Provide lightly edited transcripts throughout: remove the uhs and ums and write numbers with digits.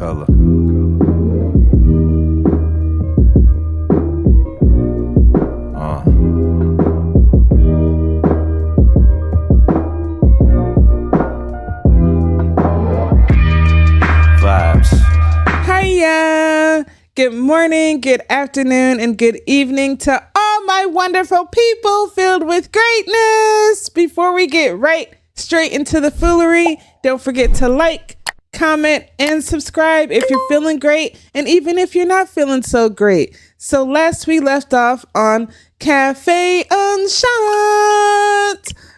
color. Vibes. Hiya! Good morning, good afternoon, and good evening to all my wonderful people filled with greatness. Before we get right straight into the foolery, don't forget to like, comment, and subscribe if you're feeling great, and even if you're not feeling so great. So last we left off on Cafe Unshot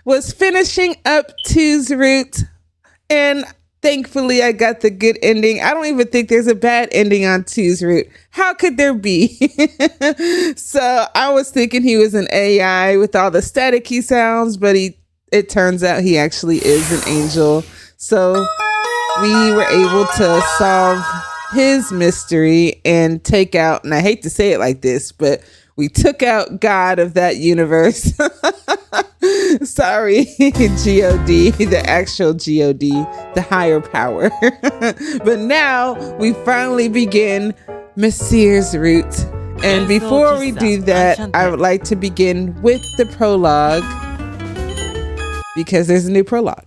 was finishing up II's route, and thankfully I got the good ending. I don't even think there's a bad ending on II's route. How could there be? So I was thinking he was an AI with all the staticky sounds, but it turns out he actually is an angel. So we were able to solve his mystery and take out, and I hate to say it like this, but we took out God of that universe. Sorry, G-O-D, the actual G-O-D, the higher power. But now we finally begin Misyr's route. And before we do that, I would like to begin with the prologue, because there's a new prologue.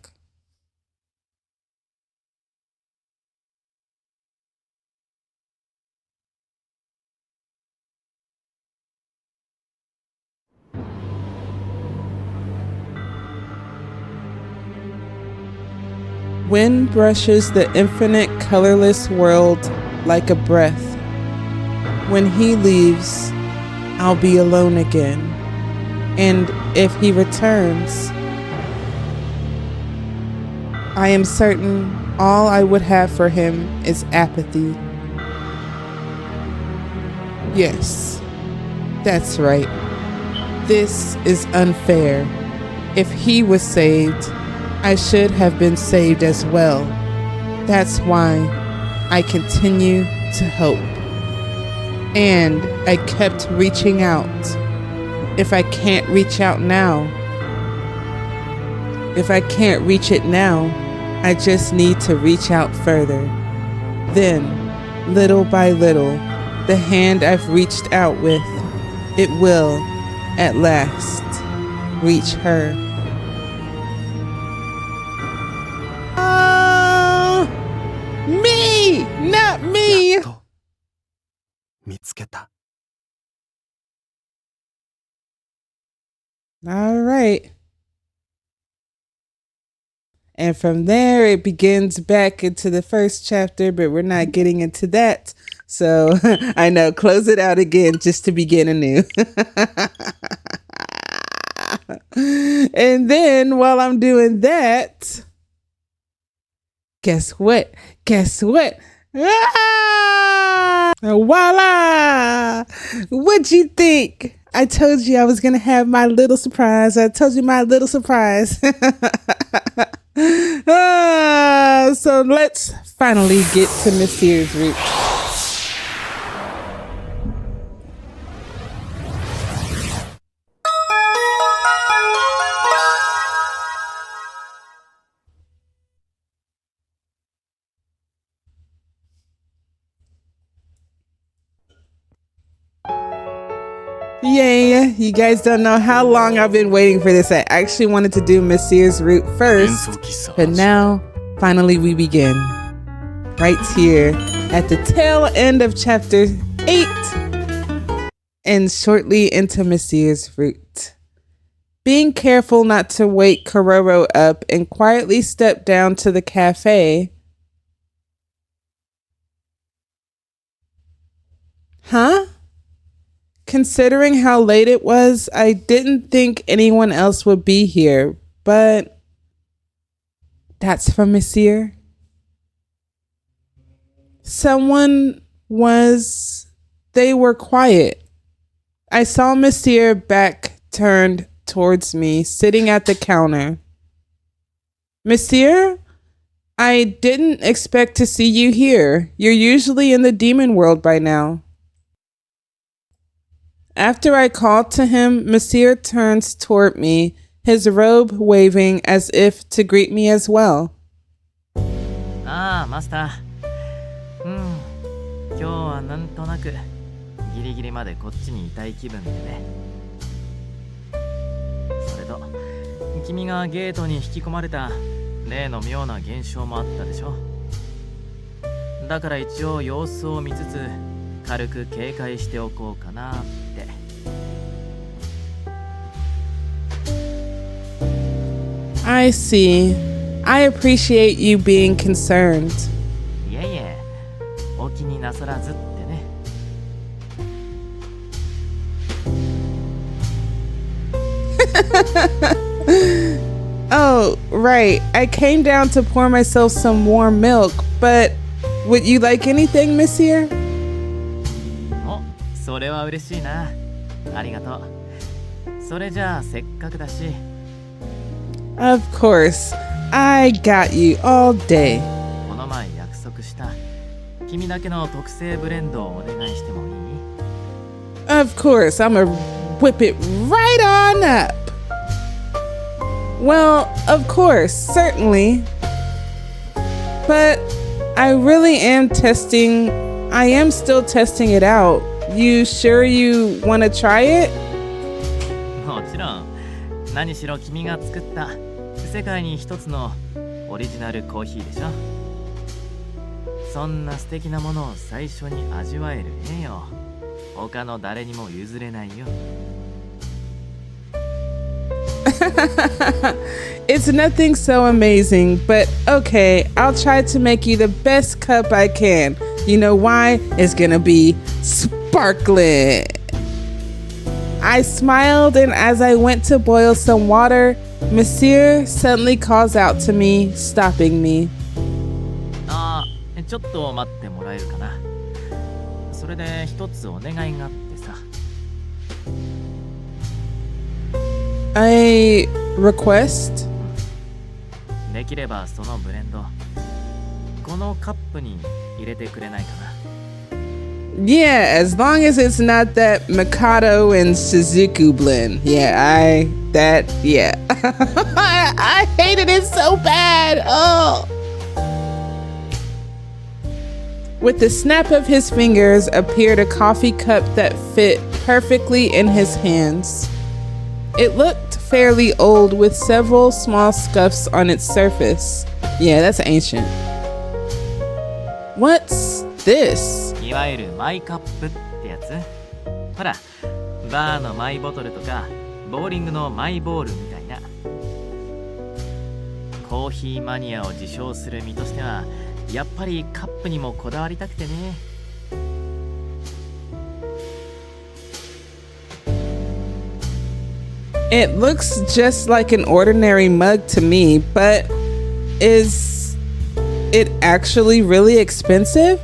Wind brushes the infinite colorless world like a breath. When he leaves, I'll be alone again. And if he returns, I am certain all I would have for him is apathy. Yes, that's right. This is unfair. If he was saved, I should have been saved as well. That's why I continue to hope. And I kept reaching out. If I can't reach out now, if I can't reach it now, I just need to reach out further. Then, little by little, the hand I've reached out with, it will, at last, reach her. Me! Not me! All right. And from there, it begins back into the first chapter, but we're not getting into that. So I know, close it out again just to begin anew. And then while I'm doing that, guess what? Ah! Voila! What'd you think? I told you I was going to have my little surprise. So let's finally get to Misyr's route. Yeah, you guys don't know how long I've been waiting for this. I actually wanted to do Misyr's route first, but now, finally we begin. Right here at the tail end of chapter 8, and shortly into Misyr's route. Being careful not to wake Kororo up and quietly step down to the cafe. Huh? Considering how late it was, I didn't think anyone else would be here, but that's from Misyr. They were quiet. I saw Misyr back turned towards me, sitting at the counter. Misyr, I didn't expect to see you here. You're usually in the demon world by now. After I called to him, Misyr turns toward me, his robe waving as if to greet me as well. Ah, Master. うん、今日はなんとなくギリギリまでこっちにいたい気分でね。それと君がゲートに引き込まれた例の妙な現象もあったでしょ。だから一応様子を見つつ軽く警戒しておこうかなって。I see. I appreciate you being concerned. いえいえ、お気になさらずってね。Oh, right. I came down to pour myself some warm milk, but would you like anything, Misyr? お、それは嬉しいな。ありがとう。それじゃあせっかくだし。Of course. I got you all day. この前約束した君だけの特製ブレンドをお願いしてもいい？ Of course. I'm gonna whip it right on up. Well, of course, certainly. But I really am I am still testing it out. You sure you want to try it? もちろん。何しろ君が作った世界に一つのオリジナルコーヒーでしょ。そんな素敵なものを最初に味わえるねよ。他の誰にも譲れないよ。It's nothing so amazing, but okay, I'll try to make you the best cup I can. You know why? It's gonna be sparkling. I smiled, and as I went to boil some water, Misyr suddenly calls out to me, stopping me. ああ、ちょっと待ってもらえるかな。それで一つお願いがあってさ。A request? できればそのブレンド、このカップに入れてくれないかな。Yeah, as long as it's not that Mikado and Suzuku blend. Yeah. I hated it so bad. Oh. With the snap of his fingers appeared a coffee cup that fit perfectly in his hands. It looked fairly old with several small scuffs on its surface. Yeah, that's ancient. What's this? いわゆるマイカップってやつ。ほら、バーのマイボトルとかボーリングのマイボールみたいな。コーヒーマニアを自称する身としてはやっぱりカップにもこだわりたくてね。It looks just like an ordinary mug to me, but is it actually really expensive?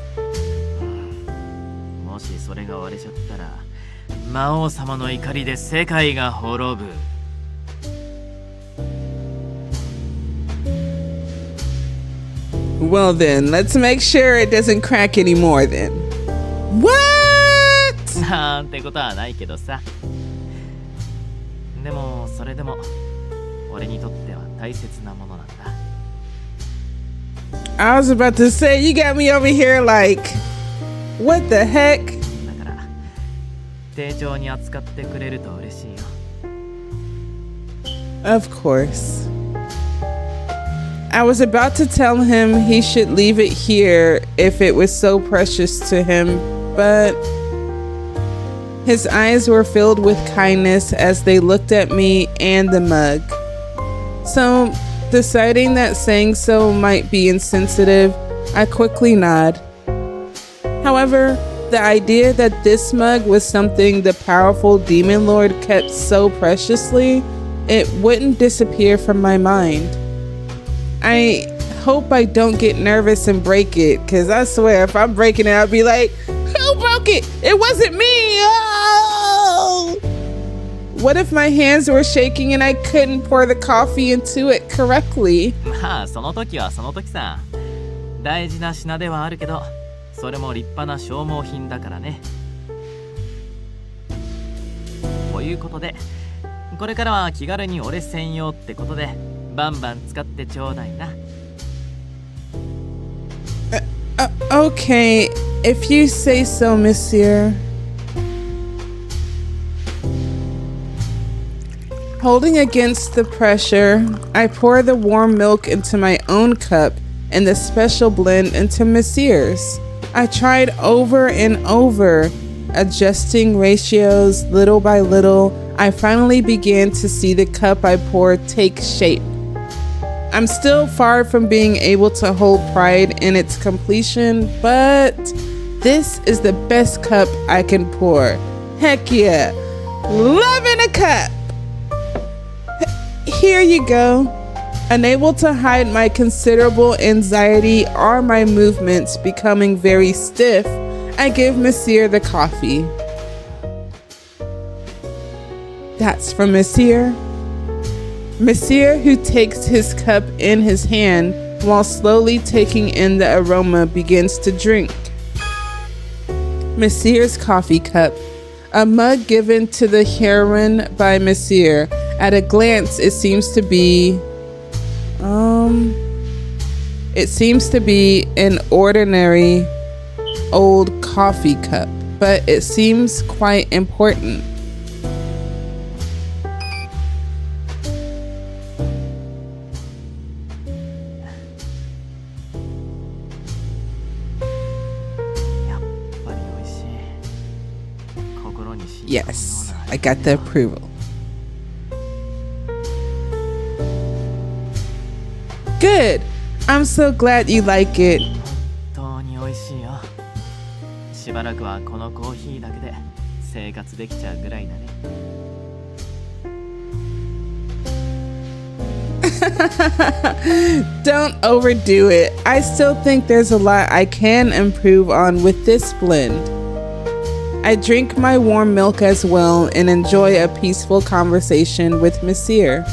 もしそれが割れちゃったら魔王様の怒りで世界が滅ぶ。Well then, let's make sure it doesn't crack anymore then. What? なんてことはないけどさ。でもそれでも俺にとっては大切なものなんだ。I was about to say, you got me over here like, what the heck? だから丁重に扱ってくれると嬉しいよ。Of course. I was about to tell him he should leave it here if it was so precious to him, but his eyes were filled with kindness as they looked at me and the mug. So, deciding that saying so might be insensitive, I quickly nod. However, the idea that this mug was something the powerful demon lord kept so preciously, it wouldn't disappear from my mind. I hope I don't get nervous and break it, because I swear if I'm breaking it, I'll be like, who broke it? It wasn't me! Oh! What if my hands were shaking and I couldn't pour the coffee into it correctly? まあその時はその時さ。大事な品ではあるけど、それも立派な消耗品だからね。ということで、これからは気軽に俺専用ってことでバンバン使ってちょうだいな。Okay, if you say so, Misyr. Holding against the pressure, I pour the warm milk into my own cup and the special blend into Misyr's. I tried over and over, adjusting ratios little by little. I finally began to see the cup I poured take shape. I'm still far from being able to hold pride in its completion, but this is the best cup I can pour. Heck yeah, love in a cup. Here you go. Unable to hide my considerable anxiety or my movements becoming very stiff, I give Misyr the coffee. That's from Misyr. Misyr, who takes his cup in his hand while slowly taking in the aroma, begins to drink. Misyr's coffee cup, a mug given to the heroine by Misyr. At a glance, it seems to be an ordinary old coffee cup, but it seems quite important. Yes, I got the approval. Good. I'm so glad you like it. 本当に美味しいよ。しばらくはこのコーヒーだけで生活できちゃうぐらいだね。Don't overdo it. I still think there's a lot I can improve on with this blend. I drink my warm milk as well and enjoy a peaceful conversation with Misyr.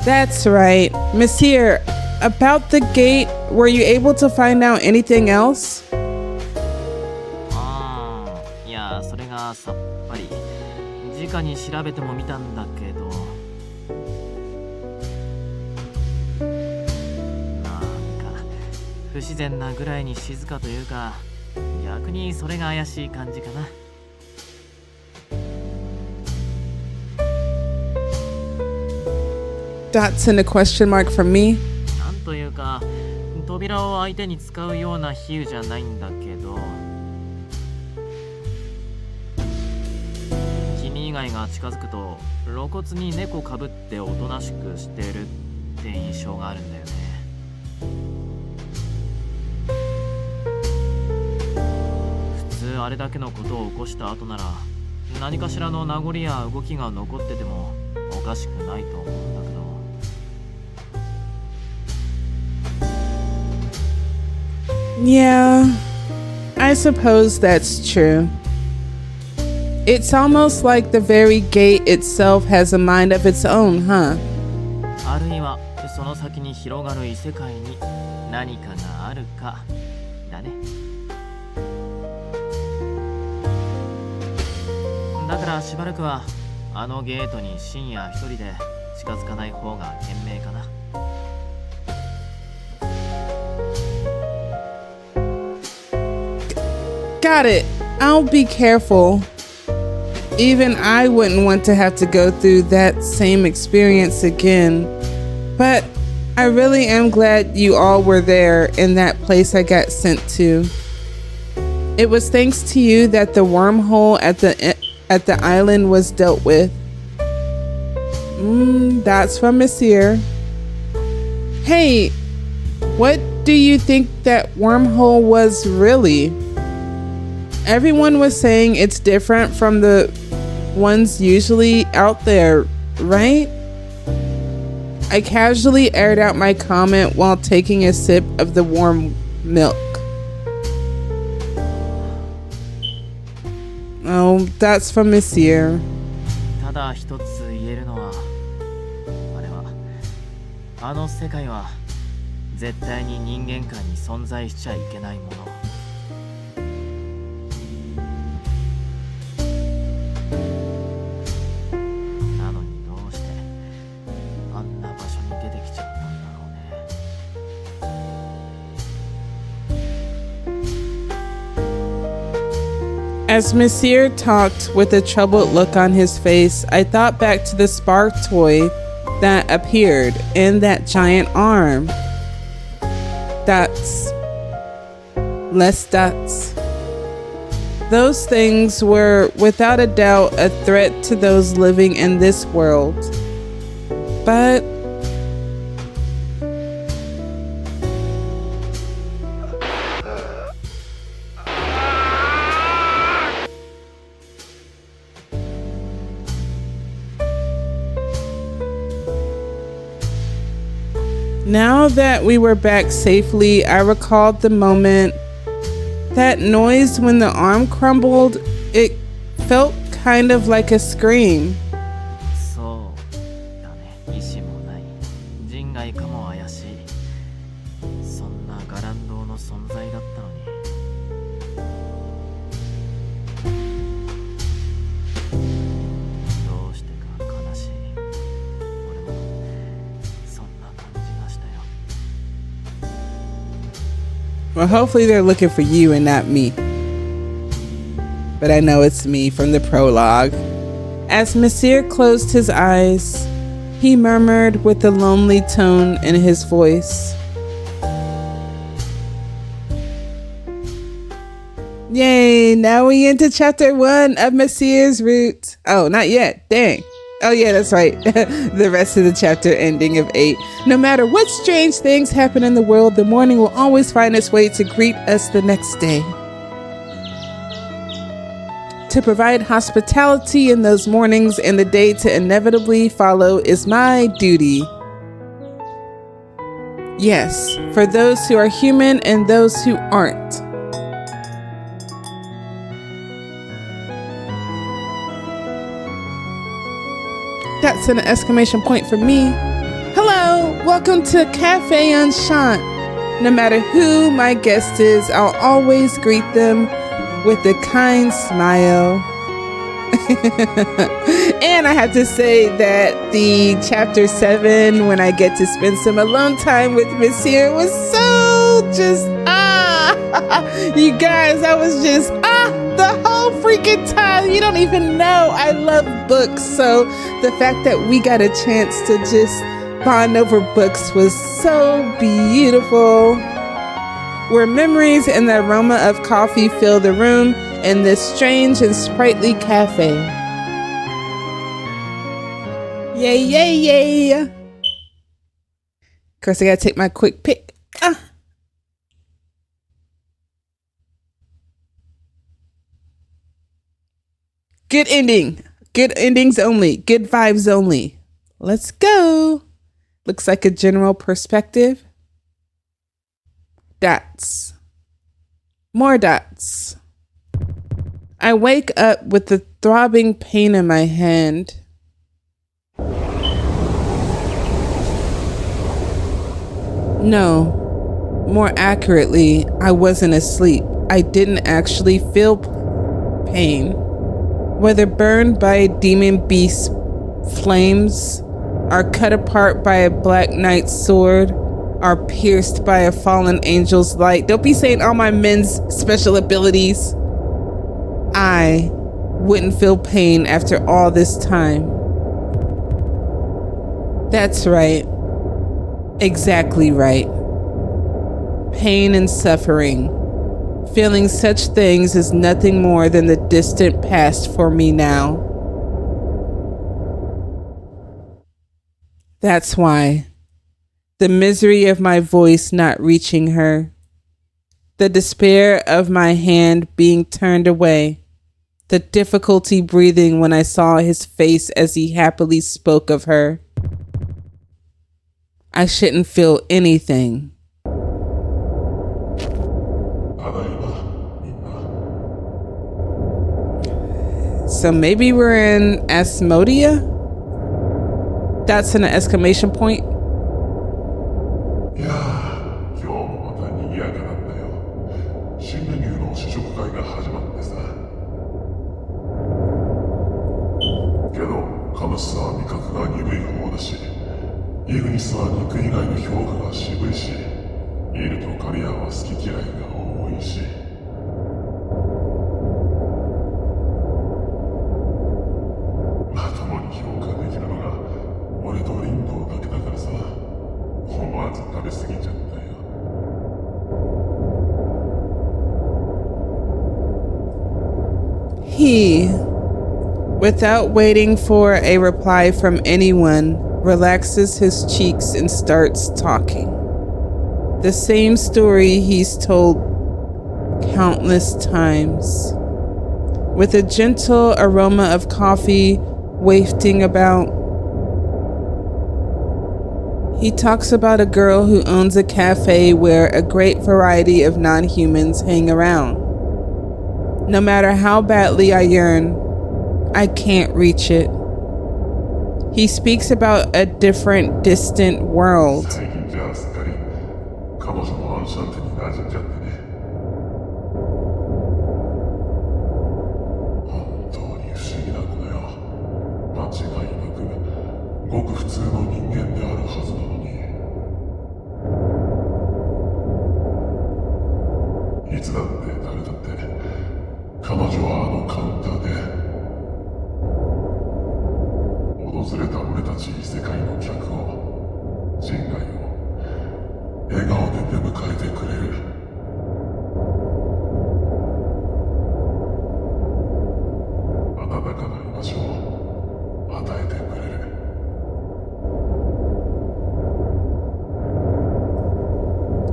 That's right. Misyr, about the gate, were you able to find out anything else? いや、それがさっぱり。直に調べてもみたんだけど。なんか不自然なぐらいに静かというか、逆にそれが怪しい感じかな。Dots and a question mark from me. なんというか、扉を相手に使うような比喩じゃないんだけど、君以外が近づくと露骨に猫かぶっておとなしくしてるって印象があるんだよね。普通あれだけのことを起こした後なら何かしらの名残や動きが残っててもおかしくないと思うんだけど。Yeah, I suppose that's true. It's almost like the very gate itself has a mind of its own, huh? あるいはその先に広がる異世界に何かがあるかだね。だからしばらくはあのゲートに深夜一人で近づかない方が賢明かな。Got it. I'll be careful. Even I wouldn't want to have to go through that same experience again. But I really am glad you all were there in that place I got sent to. It was thanks to you that the wormhole at the island was dealt with. That's from Misyr. Hey, what do you think that wormhole was really? Everyone was saying it's different from the ones usually out there, right? I casually aired out my comment while taking a sip of the warm milk. Oh, that's from Misyr. ただ一つ言えるのは、あれはあの世界は絶対に人間界に存在しちゃいけないもの。As Misyr talked with a troubled look on his face, I thought back to the spark toy that appeared in that giant arm. Dots. Less dots. Those things were without a doubt a threat to those living in this world. But now that we were back safely, I recalled the moment. That noise when the arm crumbled, it felt kind of like a scream. そうだね。意志もない。人外かも怪しい。そんな伽藍堂の存在だったのに。どうしてか悲しい。俺もそんな感じがしたよ。Well, hopefully they're looking for you and not me. But I know it's me from the prologue. As Misyr closed his eyes, he murmured with a lonely tone in his voice. Yay, now we into chapter 1 of Misyr's Root. Oh, not yet. Dang. Oh yeah, that's right. The rest of the chapter ending of 8. No matter what strange things happen in the world, the morning will always find its way to greet us the next day. To provide hospitality in those mornings and the day to inevitably follow is my duty. Yes, for those who are human and those who aren't. That's an exclamation point for me. Hello, welcome to Cafe Enchant. No matter who my guest is, I'll always greet them with a kind smile. And I have to say that the chapter 7, when I get to spend some alone time with Misyr, was so just you guys, I was just the whole freaking time. You don't even know I love books, so the fact that we got a chance to just bond over books was so beautiful. Where memories and the aroma of coffee fill the room in this strange and sprightly cafe. Yay, yay, yay. Of course, I gotta take my quick pick. Good ending. Good endings only. Good vibes only. Let's go. Looks like a general perspective. Dots. More dots. I wake up with the throbbing pain in my hand. No. More accurately, I wasn't asleep. I didn't actually feel pain. Whether burned by a demon beast's flames, are cut apart by a black knight's sword, are pierced by a fallen angel's light. Don't be saying all my men's special abilities. I wouldn't feel pain after all this time. That's right. Exactly right. Pain and suffering. Feeling such things is nothing more than the distant past for me now. That's why. The misery of my voice not reaching her. The despair of my hand being turned away. The difficulty breathing when I saw his face as he happily spoke of her. I shouldn't feel anything. So maybe we're in Asmodia? That's an exclamation point. He, without waiting for a reply from anyone, relaxes his cheeks and starts talking. The same story he's told countless times, with a gentle aroma of coffee wafting about. He talks about a girl who owns a cafe where a great variety of non-humans hang around. No matter how badly I yearn, I can't reach it. He speaks about a different, distant world.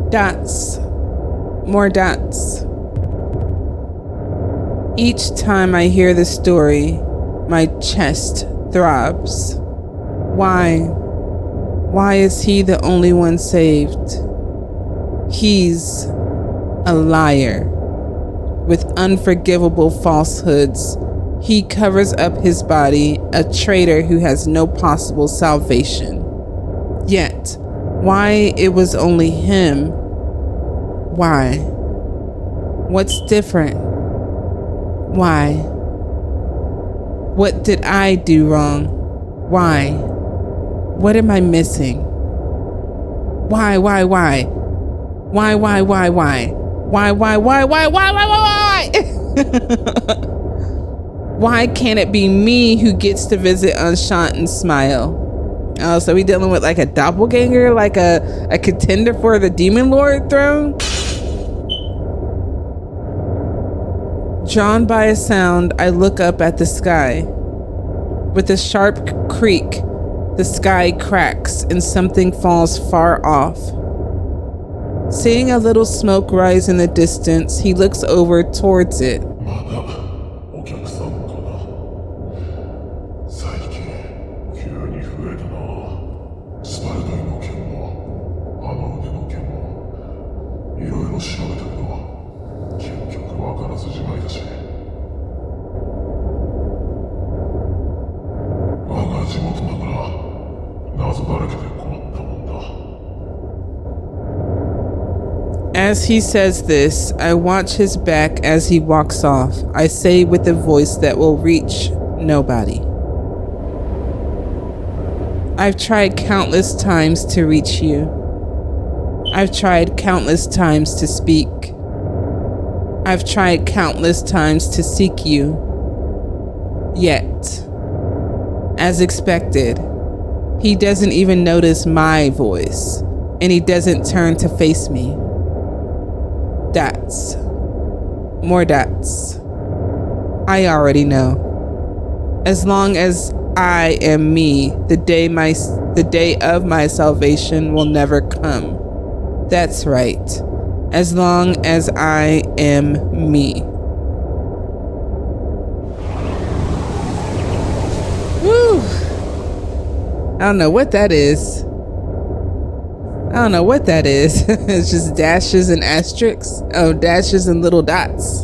Dots. More dots. Each time I hear the story, my chest throbs. Why? Why is he the only one saved? He's a liar. With unforgivable falsehoods, he covers up his body, a traitor who has no possible salvation. Yet, why it was only him? Why? What's different? Why? What did I do wrong? Why? What am I missing? Why? Why? Why? Why? Why? Why? Why? Why? Why? Why? Why? Why? Why? Why can't it be me who gets to visit Enchant and smile? Oh, so we dealing with like a doppelganger, like a contender for the Demon Lord throne? Drawn by a sound, I look up at the sky. With a sharp creak, the sky cracks and something falls far off. Seeing a little smoke rise in the distance, he looks over towards it. As he says this, I watch his back as he walks off. I say with a voice that will reach nobody. I've tried countless times to reach you. I've tried countless times to speak. I've tried countless times to seek you. Yet, as expected, he doesn't even notice my voice, and he doesn't turn to face me. Dots. More dots. I already know. As long as I am me, the day of my salvation will never come. That's right. As long as I am me. Woo! I don't know what that is. I don't know what that is. It's just dashes and asterisks. Oh, dashes and little dots.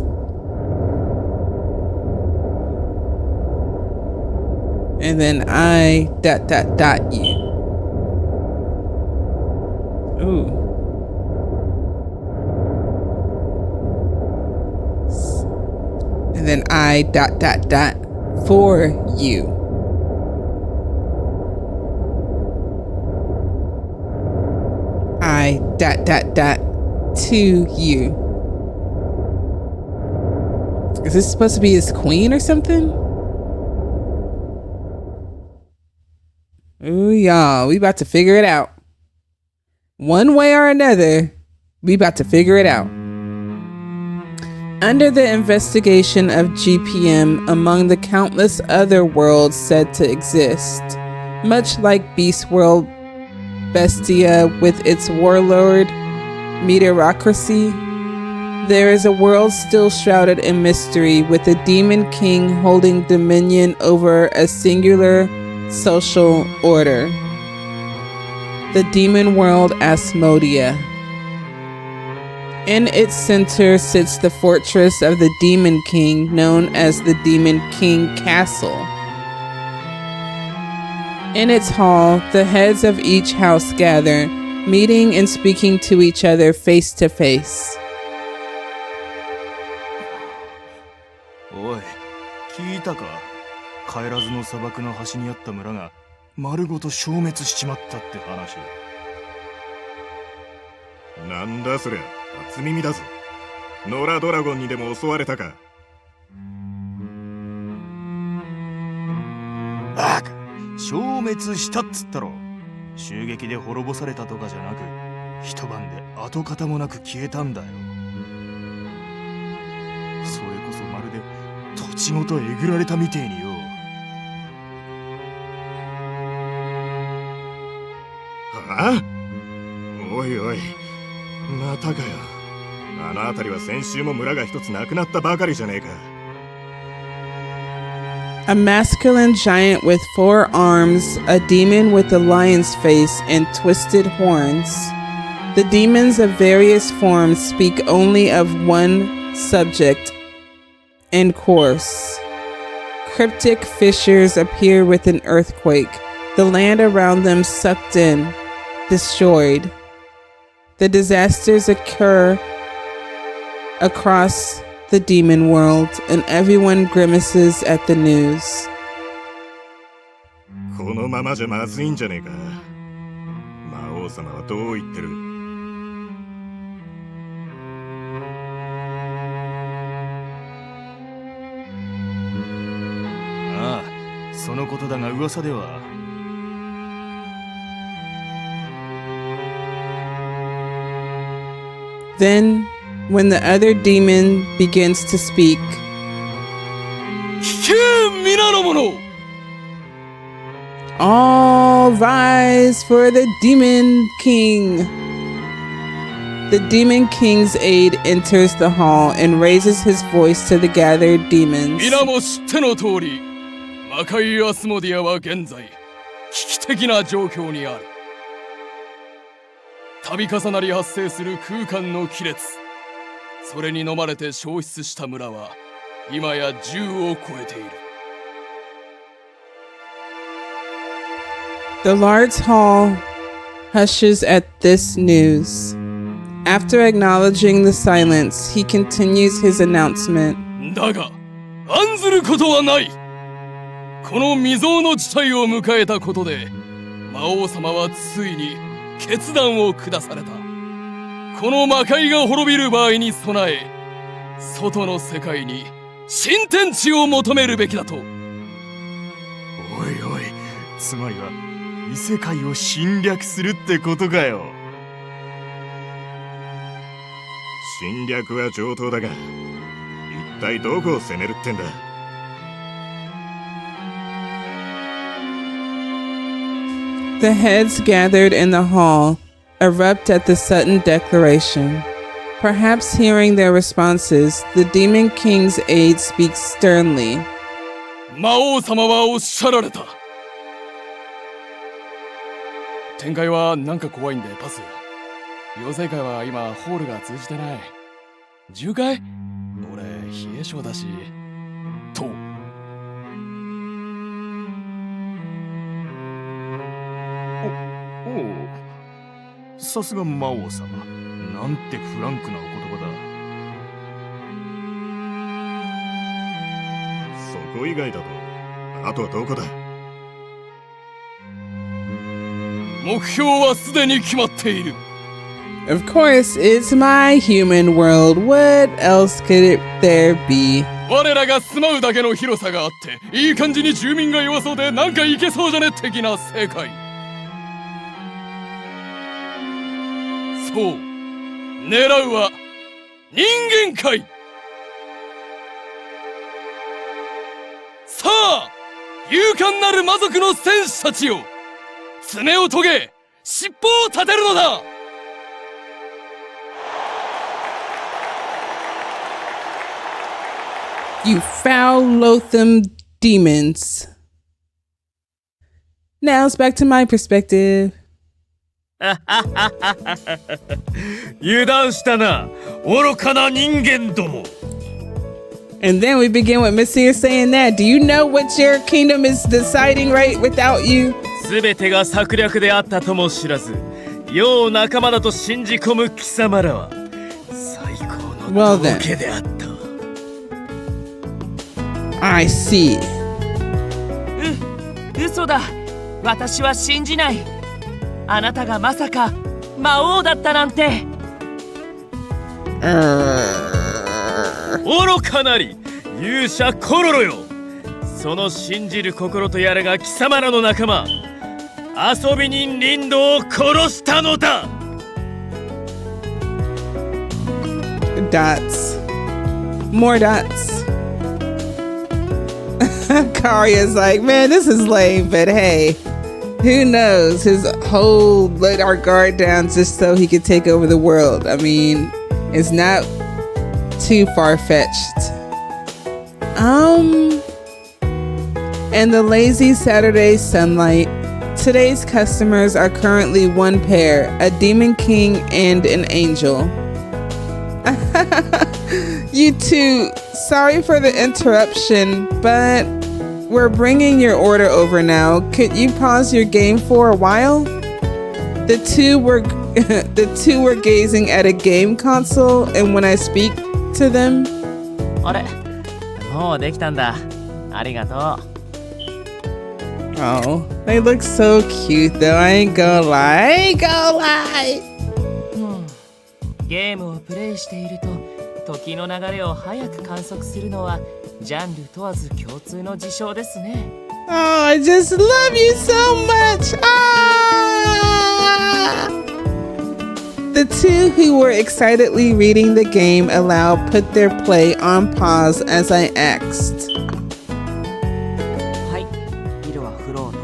And then I ... you. Ooh. And then I ... for you. I ... to you. Is this supposed to be his queen or something? Ooh, y'all, we about to figure it out. One way or another, we about to figure it out. Under the investigation of GPM among the countless other worlds said to exist, much like Beast World Bestia with its warlord, Meteorocracy, there is a world still shrouded in mystery with a demon king holding dominion over a singular social order. The demon world Asmodia. In its center sits the fortress of the Demon King, known as the Demon King Castle. In its hall, the heads of each house gather, meeting and speaking to each other face to face. おい、聞いたか？帰らずの砂漠の端にあった村が丸ごと消滅しちまったって話。なんだそりゃ、初耳だぞ。ノラドラゴンにでも襲われたか？バカ！消滅したっつったろ。襲撃で滅ぼされたとかじゃなく、一晩で跡形もなく消えたんだよ。それこそまるで土地ごとえぐられたみてえによ。はあ？おいおい、またかよ。あの辺りは先週も村が一つなくなったばかりじゃねえか。A masculine giant with 4 arms, a demon with a lion's face and twisted horns. The demons of various forms speak only of one subject and course. Cryptic fissures appear with an earthquake. The land around them sucked in, destroyed. The disasters occur across the demon world, and everyone grimaces at the news. このままじゃまずいんじゃねえか。魔王様はどう言ってる？ああ、そのことだが噂では。Then, when the other demon begins to speak, 聞け、皆の者！ all rise for the Demon King. The Demon King's aide enters the hall and raises his voice to the gathered demons. 皆も知っての通り、魔界アスモディアは現在危機的な状況にある。度重なり発生する空間の亀裂、それに飲まれて消失した村は今や10を超えている。The large hall hushes at this news. After acknowledging the silence, he continues his announcement. だが、案ずることはない。この未曾有の事態を迎えたことで、魔王様はついに決断を下された。この魔界が滅びる場合に備え、外の世界に新天地を求めるべきだと。おいおい、つまりは異世界を侵略するってことかよ。侵略は上等だが、一体どこを攻めるってんだ？The heads gathered in the hall erupt at the sudden declaration. Perhaps hearing their responses, the Demon King's aide speaks sternly. 魔王様はおっしゃられた。展開はなんか怖いんでパス。妖精会は今ホールが通じてない。10回？俺冷え性だし。と。おう、さすが魔王様。なんてフランクなお言葉そこ以外だと、あとはどこだ？目標はすでに決まっている。Of course, it's my human world. What else could there be? 我らが住まうだけの広さがあって、いい感じに住民が弱そうでなんかいけそうじゃね的な世界。そう、狙うは人間界。あ、勇敢なる魔族の戦士たちよ、爪を研げ、尻尾を立てるのだ。You foul, loathsome demons. Now it's back to my perspective. 油断したな、愚かな人間ども。 And then we begin with Misyr saying that. Do you know what your kingdom is deciding right without you? すべてが策略であったとも知らず、世を仲間だと信じ込む貴様らは最高の道化であった。I see. 嘘だ。私は信じない。あなたがまさか魔王だったなんて。愚かなり勇者コロロよ。その信じる心とやらが貴様らの仲間遊び人リンドを殺したのだ。 Dots. More dots. Karya's like, man, this is lame, but hey, who knows? His whole let our guard down just so he could take over the world. I mean, it's not too far-fetched. And the lazy Saturday sunlight. Today's customers are currently one pair, a demon king and an angel. You two, sorry for the interruption, but we're bringing your order over now. Could you pause your game for a while? The two were gazing at a game console, and when I speak to them, あれ、もうできたんだ。ありがとう。 oh, they look so cute though. I ain't gonna lie. I ain't gonna lie. ゲームをプレイしていると時の流れを早く観測するのはジャンル問わず共通の事象ですね。 Oh, I just love you so much. Ah! The two who were excitedly reading the game aloud put their play on pause as I asked. はい、色はフロート。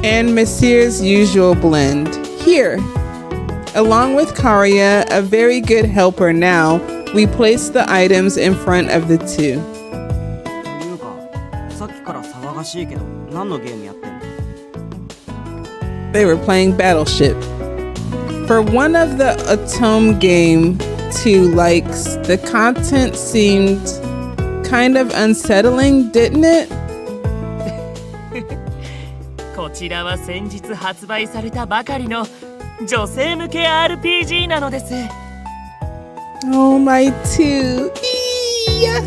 And Misyr's usual blend. Here. Along with Karya, a very good helper now, we place the items in front of the two. というか、さっきから騒がしいけど、何のゲームやってんの？ They were playing Battleship. For one of the Atom game 2 likes, the content seemed kind of unsettling, didn't it? こちらは先日発売されたばかりの女性向け RPG なのです。 Oh, my two. Eee!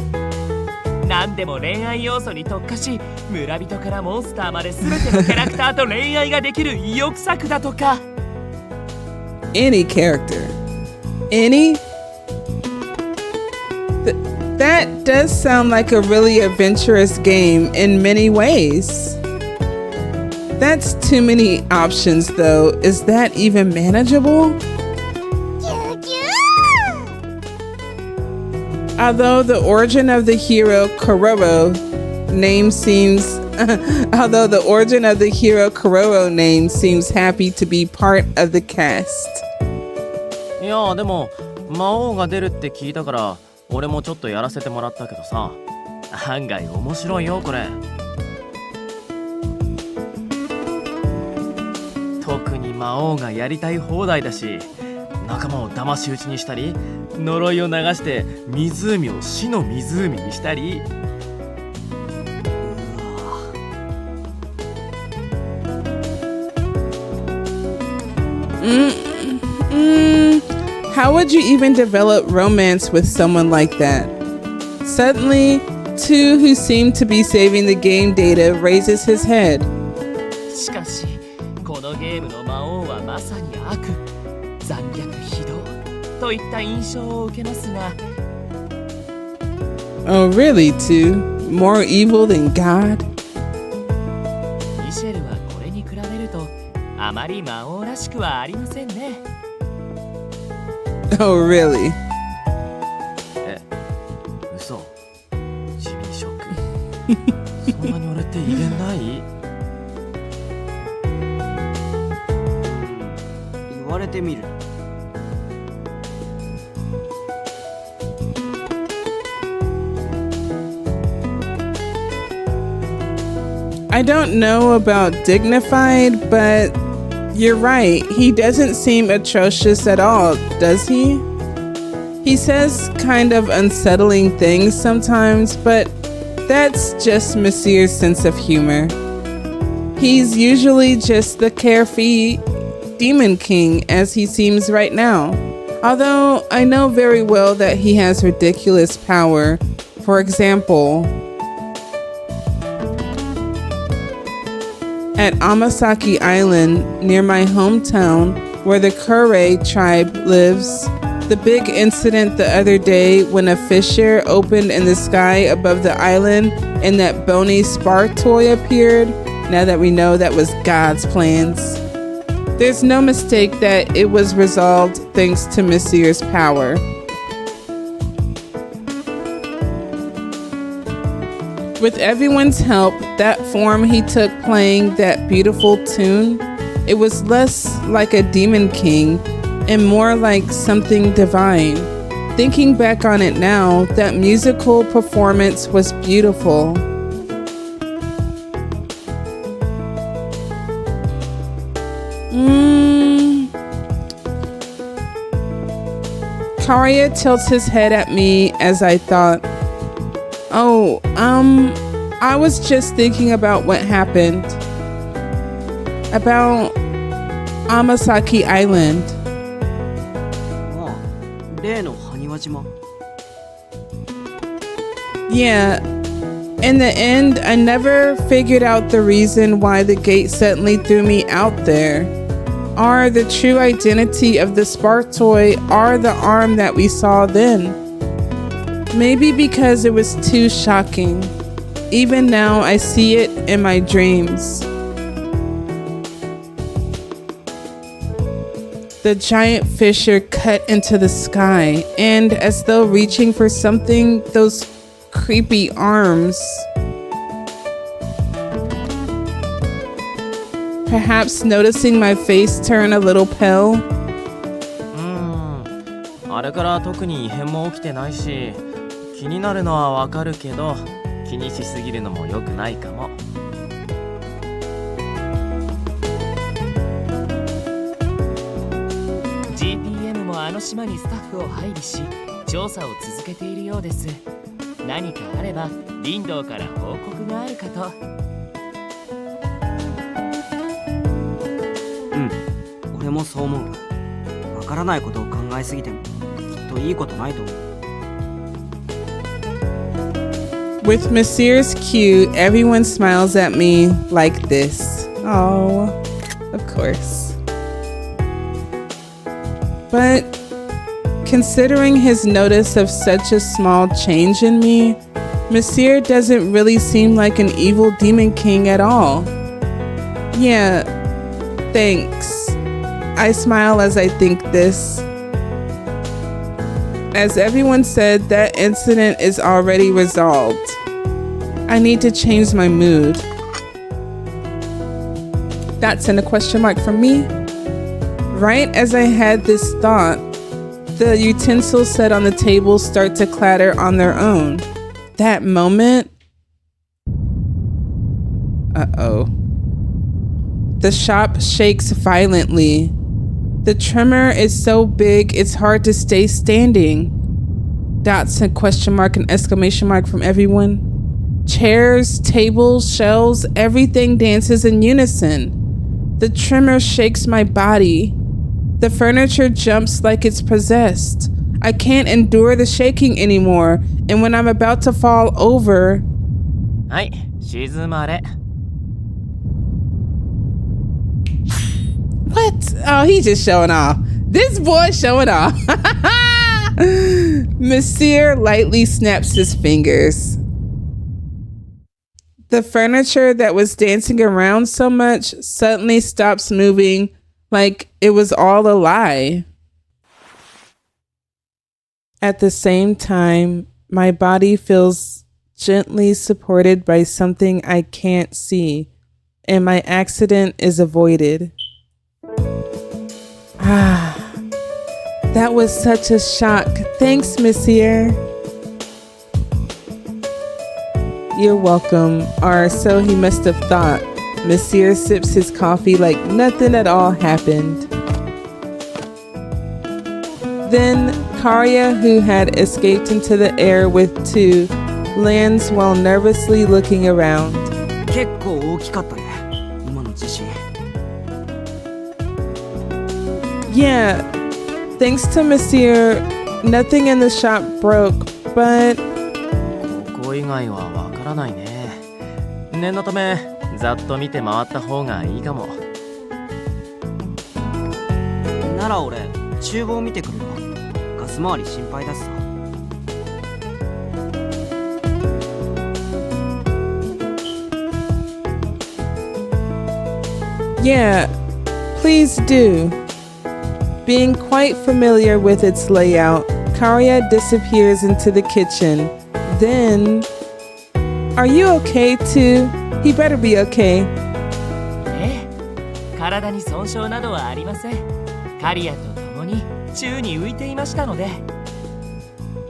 何でも恋愛要素に特化し、村人からモンスターまで全てのキャラクターと恋愛ができる意欲作だとか。 Any character. Any? That does sound like a really adventurous game in many ways. That's too many options, though. Is that even manageable? Although the origin of the hero Kororo name seems happy to be part of the cast. いやでも魔王が出るって聞いたから俺もちょっとやらせてもらったけどさ、案外面白いよこれ。特に魔王がやりたい放題だし、仲間を騙し討ちにしたり、呪いを流して湖を死の湖にしたり。How would you even develop romance with someone like that? Suddenly, two who seem to be saving the game data raises his head. しかしこのゲームの魔王はまさに悪、残虐非道といった印象を受けますが。 Oh, really, two? More evil than God? ミシェルはこれに比べるとあまり魔王らしくはありませんね。 Oh, really? そんなに俺って威厳ない？言われてみる。I don't know about dignified, but you're right. He doesn't seem atrocious at all, does he? He says kind of unsettling things sometimes, but that's just Misyr's sense of humor. He's usually just the carefree demon king as he seems right now. Although I know very well that he has ridiculous power. For example, at Amasaki Island, near my hometown, where the Kure tribe lives, the big incident the other day when a fissure opened in the sky above the island and that bony spark toy appeared, now that we know that was God's plans. There's no mistake that it was resolved thanks to Misyr's power. With everyone's help, that form he took playing that beautiful tune, it was less like a demon king and more like something divine. Thinking back on it now, that musical performance was beautiful. Karya tilts his head at me as I thought, oh, I was just thinking about what happened. About Amasaki Island. ああ、例の埴輪島。 Yeah. In the end, I never figured out the reason why the gate suddenly threw me out there. Or the true identity of the spark toy or the arm that we saw then. Maybe because it was too shocking. Even now, I see it in my dreams. The giant fissure cut into the sky, and as though reaching for something, those creepy arms. Perhaps noticing my face turn a little pale. あれから特に異変も起きてないし、気になるのはわかるけど、気にしすぎるのも良くないかも。GPM もあの島にスタッフを配備し、調査を続けているようです。何かあれば、リンドウから報告があるかと。俺もそう思う。わからないことを考えすぎてもきっといいことないと思う。 With Misyr's cue, everyone smiles at me like this. Oh, of course. But considering his notice of such a small change in me, Misyr doesn't really seem like an evil demon king at all. Yeah, thanks. I smile as I think this. As everyone said, that incident is already resolved. I need to change my mood. That's in a question mark from me. Right as I had this thought, the utensils set on the table start to clatter on their own. That moment. Uh-oh. The shop shakes violently. The tremor is so big, it's hard to stay standing. Dots and question mark and exclamation mark from everyone. Chairs, tables, shelves, everything dances in unison. The tremor shakes my body. The furniture jumps like it's possessed. I can't endure the shaking anymore, and when I'm about to fall over... はい、静まれ。What? Oh, he's just showing off. This boy showing off. Misyr lightly snaps his fingers. The furniture that was dancing around so much suddenly stops moving like it was all a lie. At the same time, my body feels gently supported by something I can't see, and my accident is avoided. That was such a shock. Thanks, Misyr. You're welcome, or so he must have thought. Misyr sips his coffee like nothing at all happened. Then Karya, who had escaped into the air with II, lands while nervously looking around. 結構大きかったね、今の地震。Yeah, thanks to Misyr, nothing in the shop broke, but ここ以外はわからないね。念のためざっと見て回った方がいいかも。なら俺、厨房見てくるわ。ガス回り心配だしさ。yeah, please do. Being quite familiar with its layout, Karya disappears into the kitchen. Then, are you okay too? He better be okay. ええ、体に損傷などはありません。カリアと共に宙に浮いていましたので。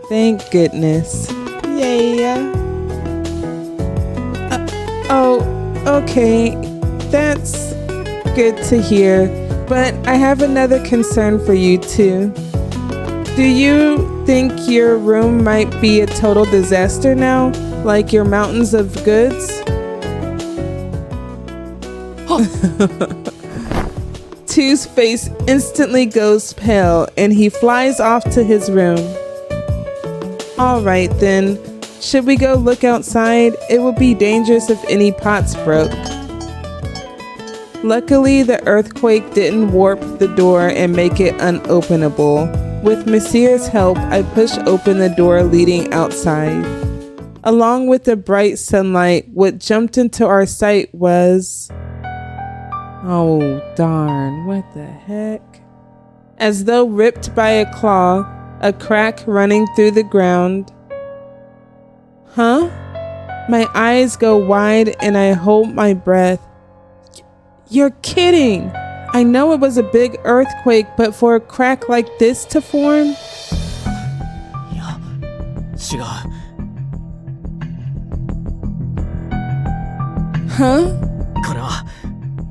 Thank goodness. Yeah. Oh, okay. That's good to hear. But I have another concern for you too. Do you think your room might be a total disaster now? Like your mountains of goods? II's face instantly goes pale and he flies off to his room. Alright then, should we go look outside? It would be dangerous if any pots broke. Luckily, the earthquake didn't warp the door and make it unopenable. With Misyr's help, I push open the door leading outside. Along with the bright sunlight, what jumped into our sight was... oh darn, what the heck? As though ripped by a claw, a crack running through the ground. Huh? My eyes go wide and I hold my breath. You're kidding! I know it was a big earthquake, but for a crack like this to form? いや、違う。Huh? これは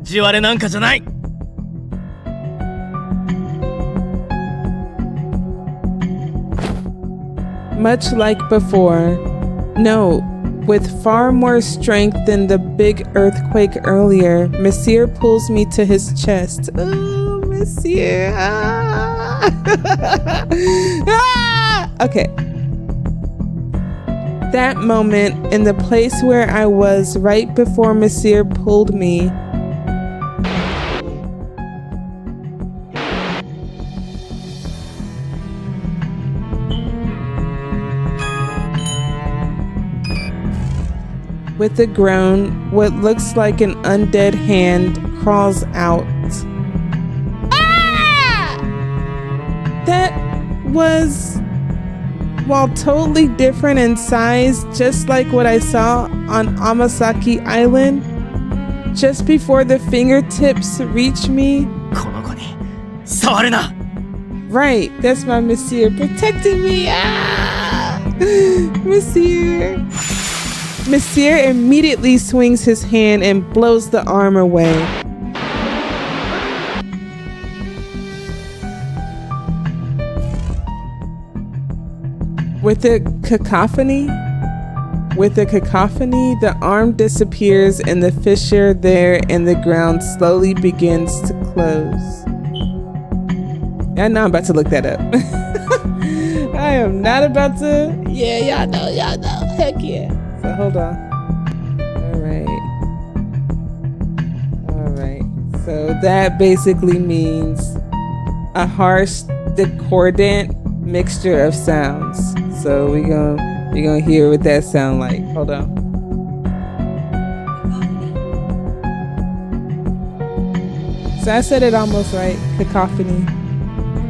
地割れなんかじゃない。Much like before. No, with far more strength than the big earthquake earlier, Misyr pulls me to his chest. Oh, Misyr. Ah! Okay. That moment, in the place where I was right before Misyr pulled me, with a groan, what looks like an undead hand crawls out. Ah! That was, while totally different in size, just like what I saw on Amasaki Island, just before the fingertips reach me. この子に触るな。 Right, that's my Misyr protecting me. Ah! Misyr. Misyr immediately swings his hand and blows the arm away. With a cacophony, the arm disappears and the fissure there in the ground slowly begins to close. I know I'm about to look that up. I am not about to. Yeah, y'all know. Heck yeah. So hold on. All right. So that basically means a harsh, discordant mixture of sounds. So we gonna hear what that sound like. Hold on. So I said it almost right. Cacophony.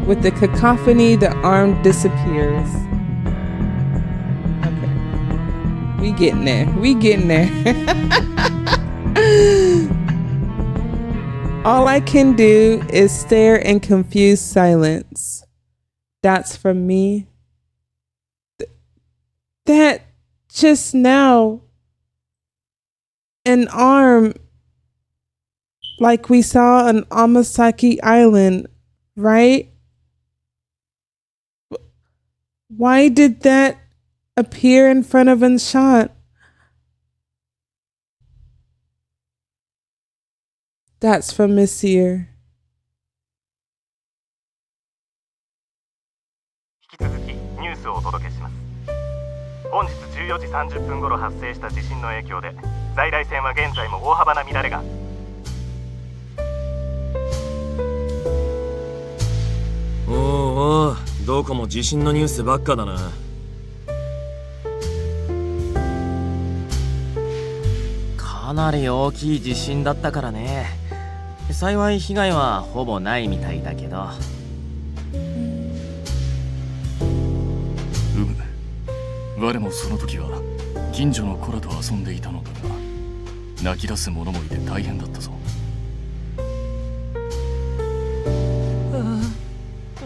With the cacophony, the arm disappears. Okay. We getting there. We getting there. All I can do is stare in confused silence. That's from me. That just now, an arm like we saw on Amasaki Island, right? Why did that appear in front of Enchant? That's from Misyr. 引き続きニュースをお届けします。本日14時30分頃発生した地震の影響で在来線は現在も大幅な乱れが。おうおう、どこも地震のニュースばっかだな。かなり大きい地震だったからね。幸い被害はほぼないみたいだけど。我もその時は近所の子らと遊んでいたのだが、泣き出す者もいて大変だったぞ。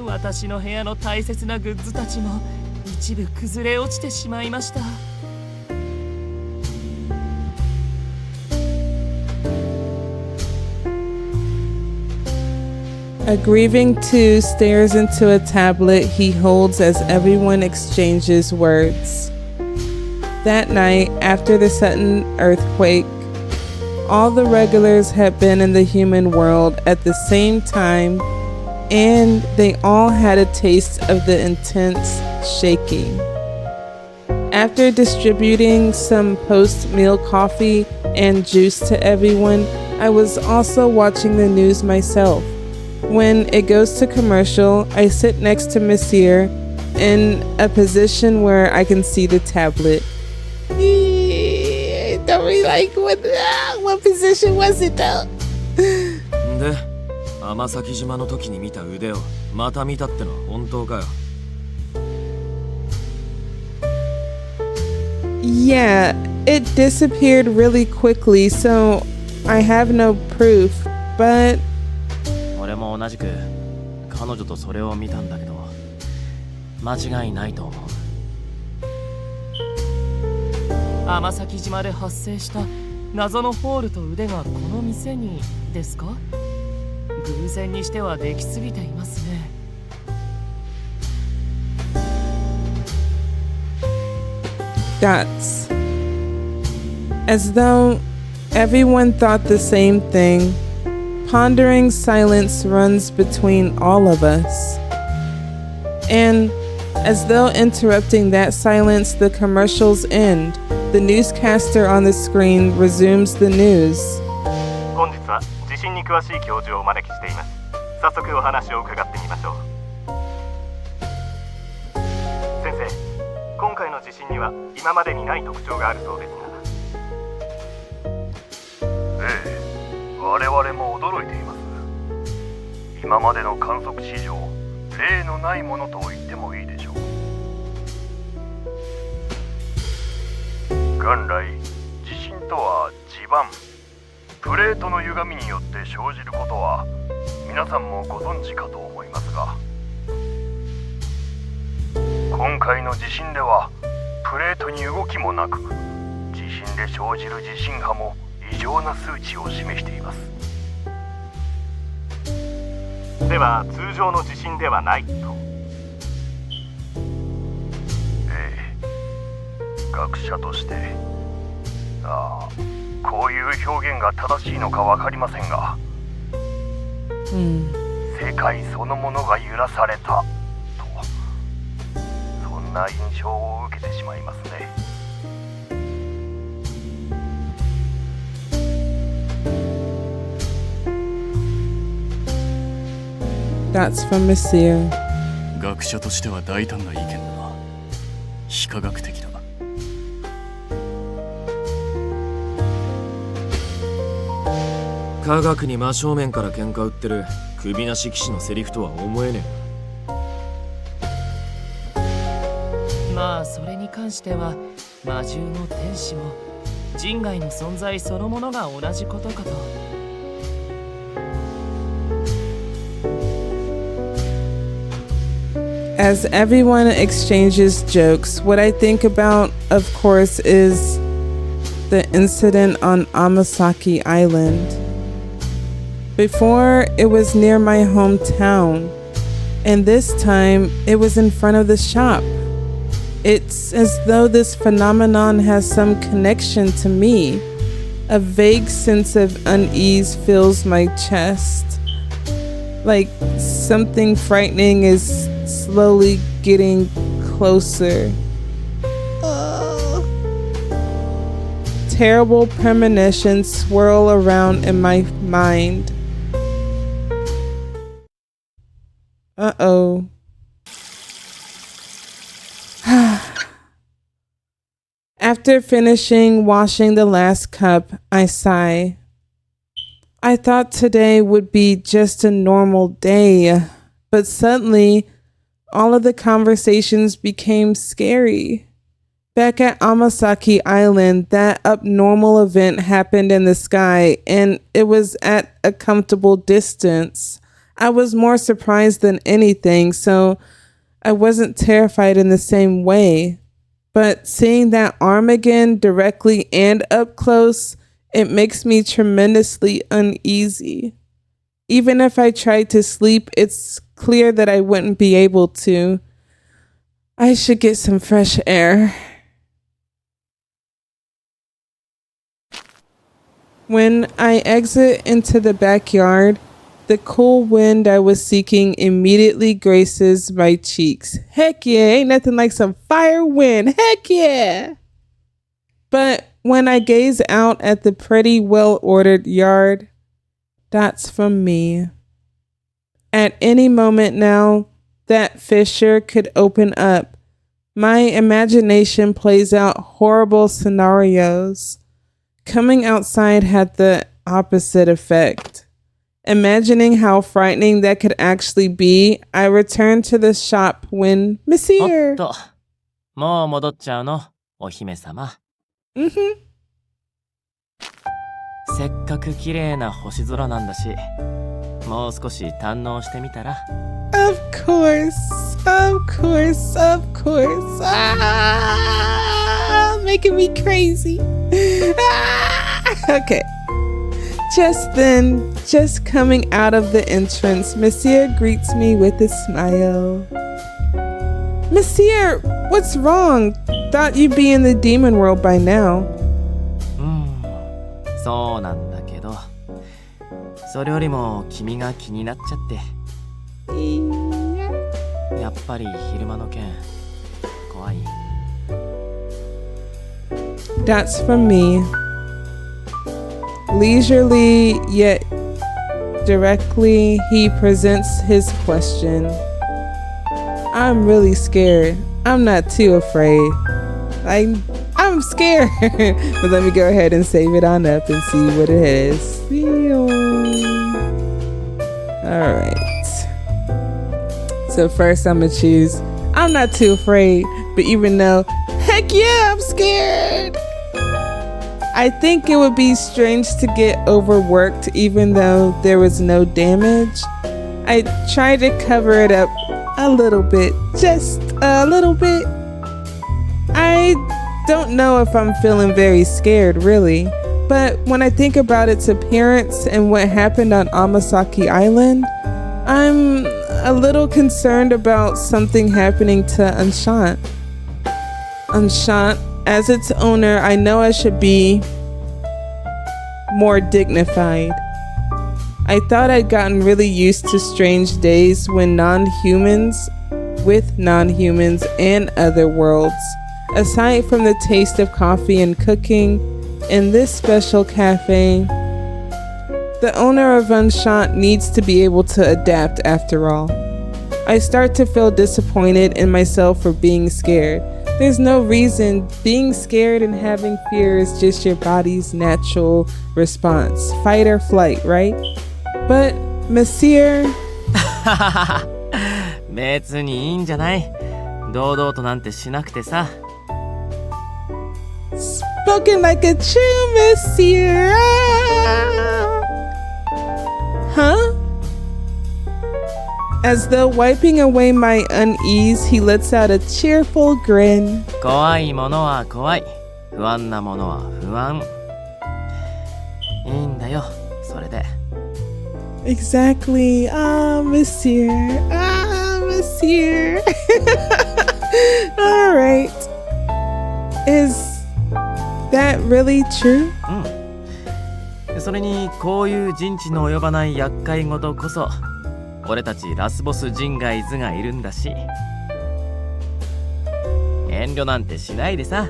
私の部屋の大切なグッズたちも一部崩れ落ちてしまいました。A grieving II stares into a tablet he holds as everyone exchanges words. That night, after the sudden earthquake, all the regulars had been in the human world at the same time, and they all had a taste of the intense shaking. After distributing some post-meal coffee and juice to everyone, I was also watching the news myself. When it goes to commercial, I sit next to Misyr in a position where I can see the tablet. Don't really like what position was it though? で、天崎島の時に見た腕をまた見たってのは本当かよ。Yeah, it disappeared really quickly, so I have no proof, but 俺も同じく彼女とそれを見たんだけど、間違いないと思う。天崎島で発生した謎のホールと腕がこの店にですか？偶然にしてはできすぎていますね。Dots. As though everyone thought the same thing, pondering silence runs between all of us. And as though interrupting that silence, the commercials end. The newscaster on the screen resumes the news. 本日は地震に詳しい教授をお招きしています。早速お話を伺ってみましょう。先生、今回の地震には今までにない特徴があるそうですが。ええ、我々も驚いています。今までの観測史上、例のないものと言ってもいいでしょう。元来、地震とは地盤、プレートの歪みによって生じることは皆さんもご存知かと思いますが、今回の地震ではプレートに動きもなく、地震で生じる地震波も異常な数値を示しています。では通常の地震ではないと。ええ、学者としてこういう表現が正しいのか分かりませんが、世界そのものが揺らされたと、そんな印象を受けてしまいますね。That's from Misyr. 学者としては大胆な意見だな。非科学的だ。科学に真正面から喧嘩売ってる首なし騎士のセリフとは思えねまあそれに関しては魔獣の天使も人外の存在そのものが同じことかと。As everyone exchanges jokes, what I think about, of course, is the incident on Amasaki Island. Before, it was near my hometown, and this time it was in front of the shop. It's as though this phenomenon has some connection to me. A vague sense of unease fills my chest, like something frightening is slowly getting closer. Terrible premonitions swirl around in my mind. Uh-oh. After finishing washing the last cup, I sigh. I thought today would be just a normal day, but suddenly all of the conversations became scary. Back at Amasaki Island, that abnormal event happened in the sky, and it was at a comfortable distance. I was more surprised than anything, so I wasn't terrified in the same way. But seeing that arm again directly and up close, it makes me tremendously uneasy. Even if I tried to sleep, it's clear that I wouldn't be able to. I should get some fresh air. When I exit into the backyard, the cool wind I was seeking immediately graces my cheeks. Heck yeah, ain't nothing like some fire wind. Heck yeah. But when I gaze out at the pretty, well-ordered yard, that's from me. At any moment now, that fissure could open up. My imagination plays out horrible scenarios. Coming outside had the opposite effect. Imagining how frightening that could actually be, I returned to the shop when おっ Misyr. と、もう戻っちゃうの、お姫様。せっかく綺麗な星空なんだし、もう少し堪能してみたら。Of course, of course, of course. Making me crazy. Okay. Just then, just coming out of the entrance, Misyr greets me with a smile. Misyr, what's wrong? Thought you'd be in the demon world by now. そうなんだけど、それよりも君が気になっちゃって。やっぱり昼間の件、怖い。That's from me. Leisurely yet directly, he presents his question. I'm really scared. I'm not too afraid. I'm scared. But let me go ahead and save it on up and see what it has. Alright. So first I'm gonna choose I'm not too afraid, but even though heck yeah, I'm scared. I think it would be strange to get overworked even though there was no damage. I tried to cover it up a little bit, just a little bit. I don't know if I'm feeling very scared really, but when I think about its appearance and what happened on Amasaki Island, I'm a little concerned about something happening to Enchant. Enchant, as its owner, I know I should be more dignified. I thought I'd gotten really used to strange days when with non-humans and other worlds. Aside from the taste of coffee and cooking, in this special cafe, the owner of Enchant needs to be able to adapt after all. I start to feel disappointed in myself for being scared. There's no reason. Being scared and having fear is just your body's natural response. Fight or flight, right? But, Misyr... 別にいいんじゃない？堂々となんてしなくてさ。spoken like a true Misyr. Huh? As though wiping away my unease, he lets out a cheerful grin. 怖いものは怖い。不安なものは不安。いいんだよ、それで。Exactly. Ah, Misyr. Ah, Misyr. All right. Is that really true? うん。それにこういう人知の及ばない厄介事こそ俺たちラスボス人外図がいるんだし、遠慮なんてしないでさ、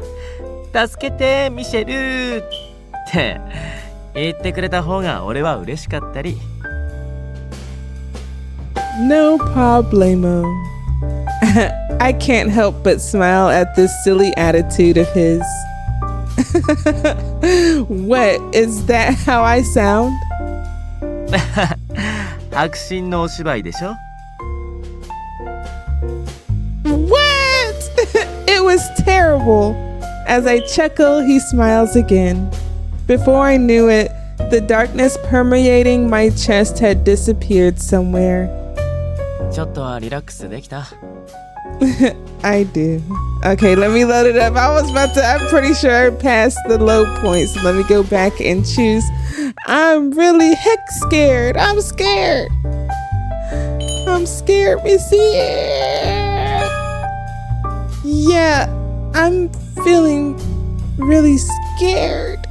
助けてミシェルって言ってくれた方が俺は嬉しかったり。No problemo. I can't help but smile at this silly attitude of his. What, is that how I sound? 迫真のお芝居でしょ。 What? It was terrible. As I chuckle, he smiles again. Before I knew it, the darkness permeating my chest had disappeared somewhere. ちょっとはリラックスできた？ I do. Okay, let me load it up. I'm pretty sure I passed the low points. So let me go back and choose. I'm really heck scared. I'm scared, Misyr. Yeah, I'm feeling really scared.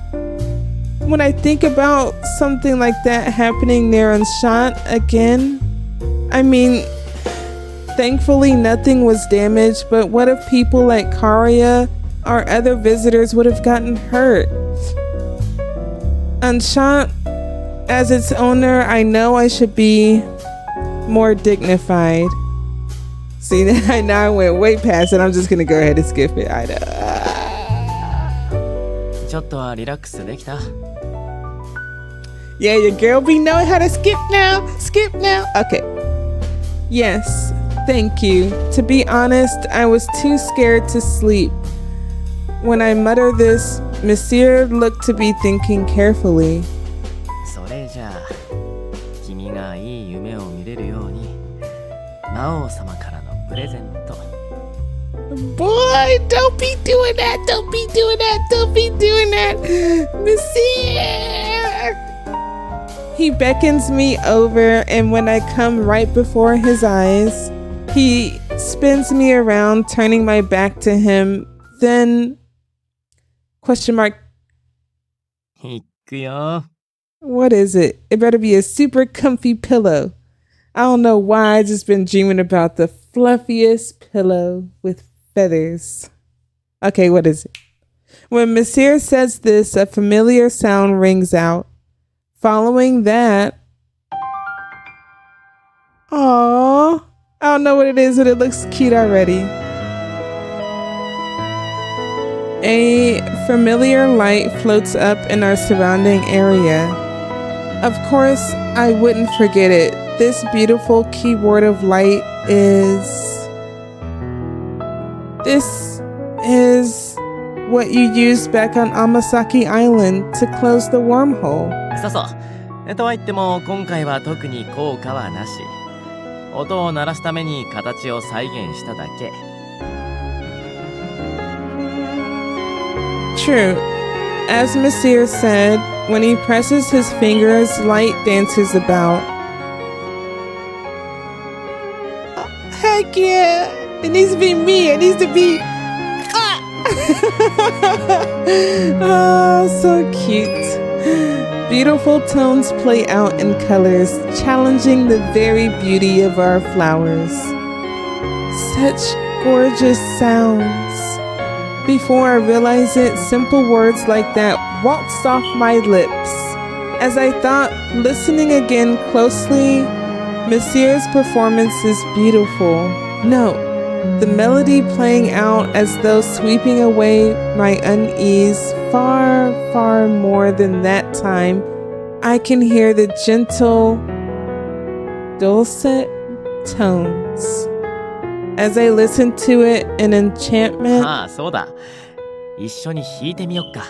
When I think about something like that happening near Enchant again, I mean, thankfully nothing was damaged, but what if people like Karya or other visitors would have gotten hurt? Enchant, as its owner, I know I should be more dignified. See, now I went way past it. I'm just gonna go ahead and skip it. I know. ちょっとはリラックスできた？ Yeah, your girl be knowing how to skip now. Skip now. Okay. Yes, thank you. To be honest, I was too scared to sleep. When I mutter this, Misyr looked to be thinking carefully. それじゃあ君がいい夢を見れるように魔王様からのプレゼント。 Boy, don't be doing that. Don't be doing that. Don't be doing that. Misyr. He beckons me over, and when I come right before his eyes, he spins me around, turning my back to him. Then, question mark. いくよ。 What is it? It better be a super comfy pillow. I don't know why, I just been dreaming about the fluffiest pillow with feathers. Okay, what is it? When Misyr says this, a familiar sound rings out. Following that, aww, I don't know what it is, but it looks cute already. A familiar light floats up in our surrounding area. Of course, I wouldn't forget it. This beautiful keyboard of light is what you used back on Amasaki Island to close the wormhole. そうそう。とは言っても今回は特に効果はなし。音を鳴らすために形を再現しただけ。 True. As Misyr said, when he presses his fingers, light dances about. Heck yeah! It needs to be me. It needs to be... Oh, so cute. Beautiful tones play out in colors, challenging the very beauty of our flowers. Such gorgeous sounds. Before I realize it, simple words like that waltzed off my lips. As I thought, listening again closely, Misyr's performance is beautiful. No, the melody playing out as though sweeping away my unease far, far more than that time. I can hear the gentle, dulcet tones. As I listen to it in enchantment. ああ、そうだ。一緒に弾いてみよっか。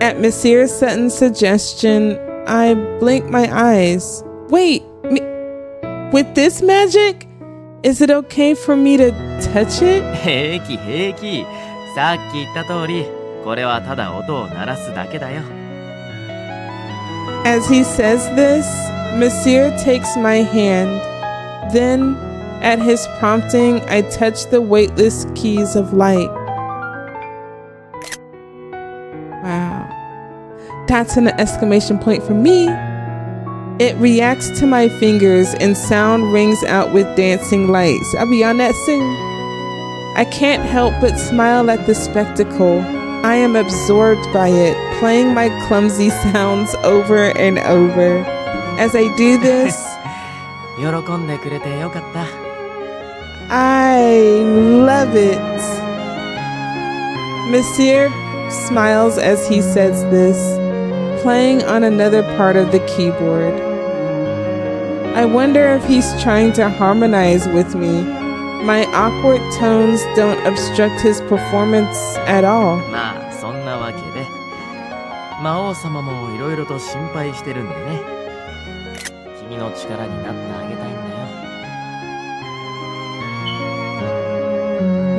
At Misyr Sutton's suggestion, I blink my eyes. Wait, with this magic? Is it okay for me to touch it? 平気平気。さっき言った通り、これはただ音を鳴らすだけだよ。As he says this, Misyr takes my hand. Then, at his prompting, I touch the weightless keys of light. Wow. That's an exclamation point for me. It reacts to my fingers and sound rings out with dancing lights. I'll be on that soon. I can't help but smile at the spectacle. I am absorbed by it, playing my clumsy sounds over and over. As I do this, 喜んでくれてよかった。I love it. Misyr smiles as he says this, playing on another part of the keyboard. I wonder if he's trying to harmonize with me. My awkward tones don't obstruct his performance at all. まあそんなわけで、魔王様もいろいろと心配してるんでね。君の力になってあげたいんだよ。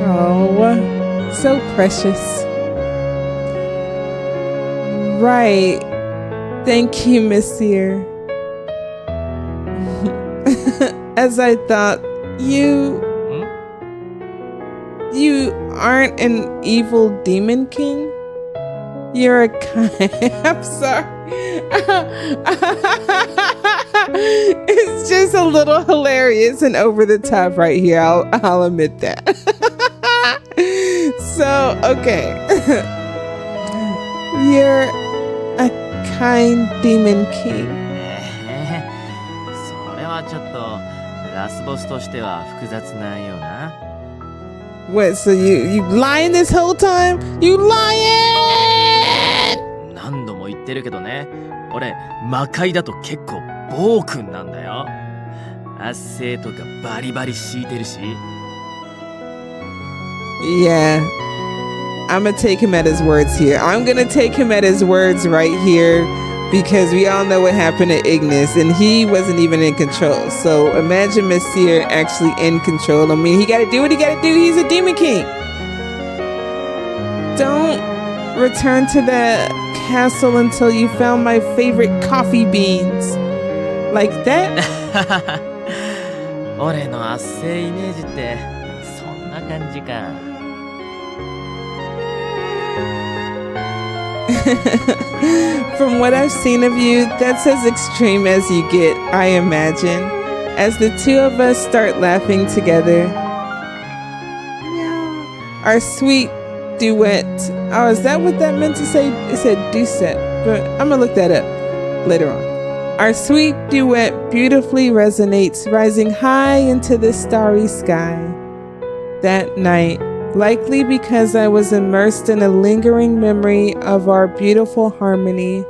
Oh, so precious. Right. Thank you, Misyr. As I thought, you aren't an evil demon king. You're a kind. I'm sorry. It's just a little hilarious and over the top right here. I'll admit that. So, okay. You're a kind demon king. それはちょっとラスボスとしては複雑なような。What, so you lying this whole time? You lying! 何度も言ってるけどね、俺魔界だと結構暴君なんだよ。圧政とかバリバリ敷いてるし。Yeah. I'm gonna take him at his words here. I'm gonna take him at his words right here because we all know what happened to Ignis and he wasn't even in control. So imagine Misyr actually in control. I mean, he gotta do what he gotta do. He's a demon king. Don't return to the castle until you found my favorite coffee beans. Like that? 俺の圧政イメージってそんな感じか。From what I've seen of you, that's as extreme as you get, I imagine. As the two of us start laughing together. Our sweet duet. Oh, is that what that meant to say? It said duet, but I'm gonna look that up later on. Our sweet duet beautifully resonates, rising high into the starry sky. That night, likely because I was immersed in a lingering memory of our beautiful harmony,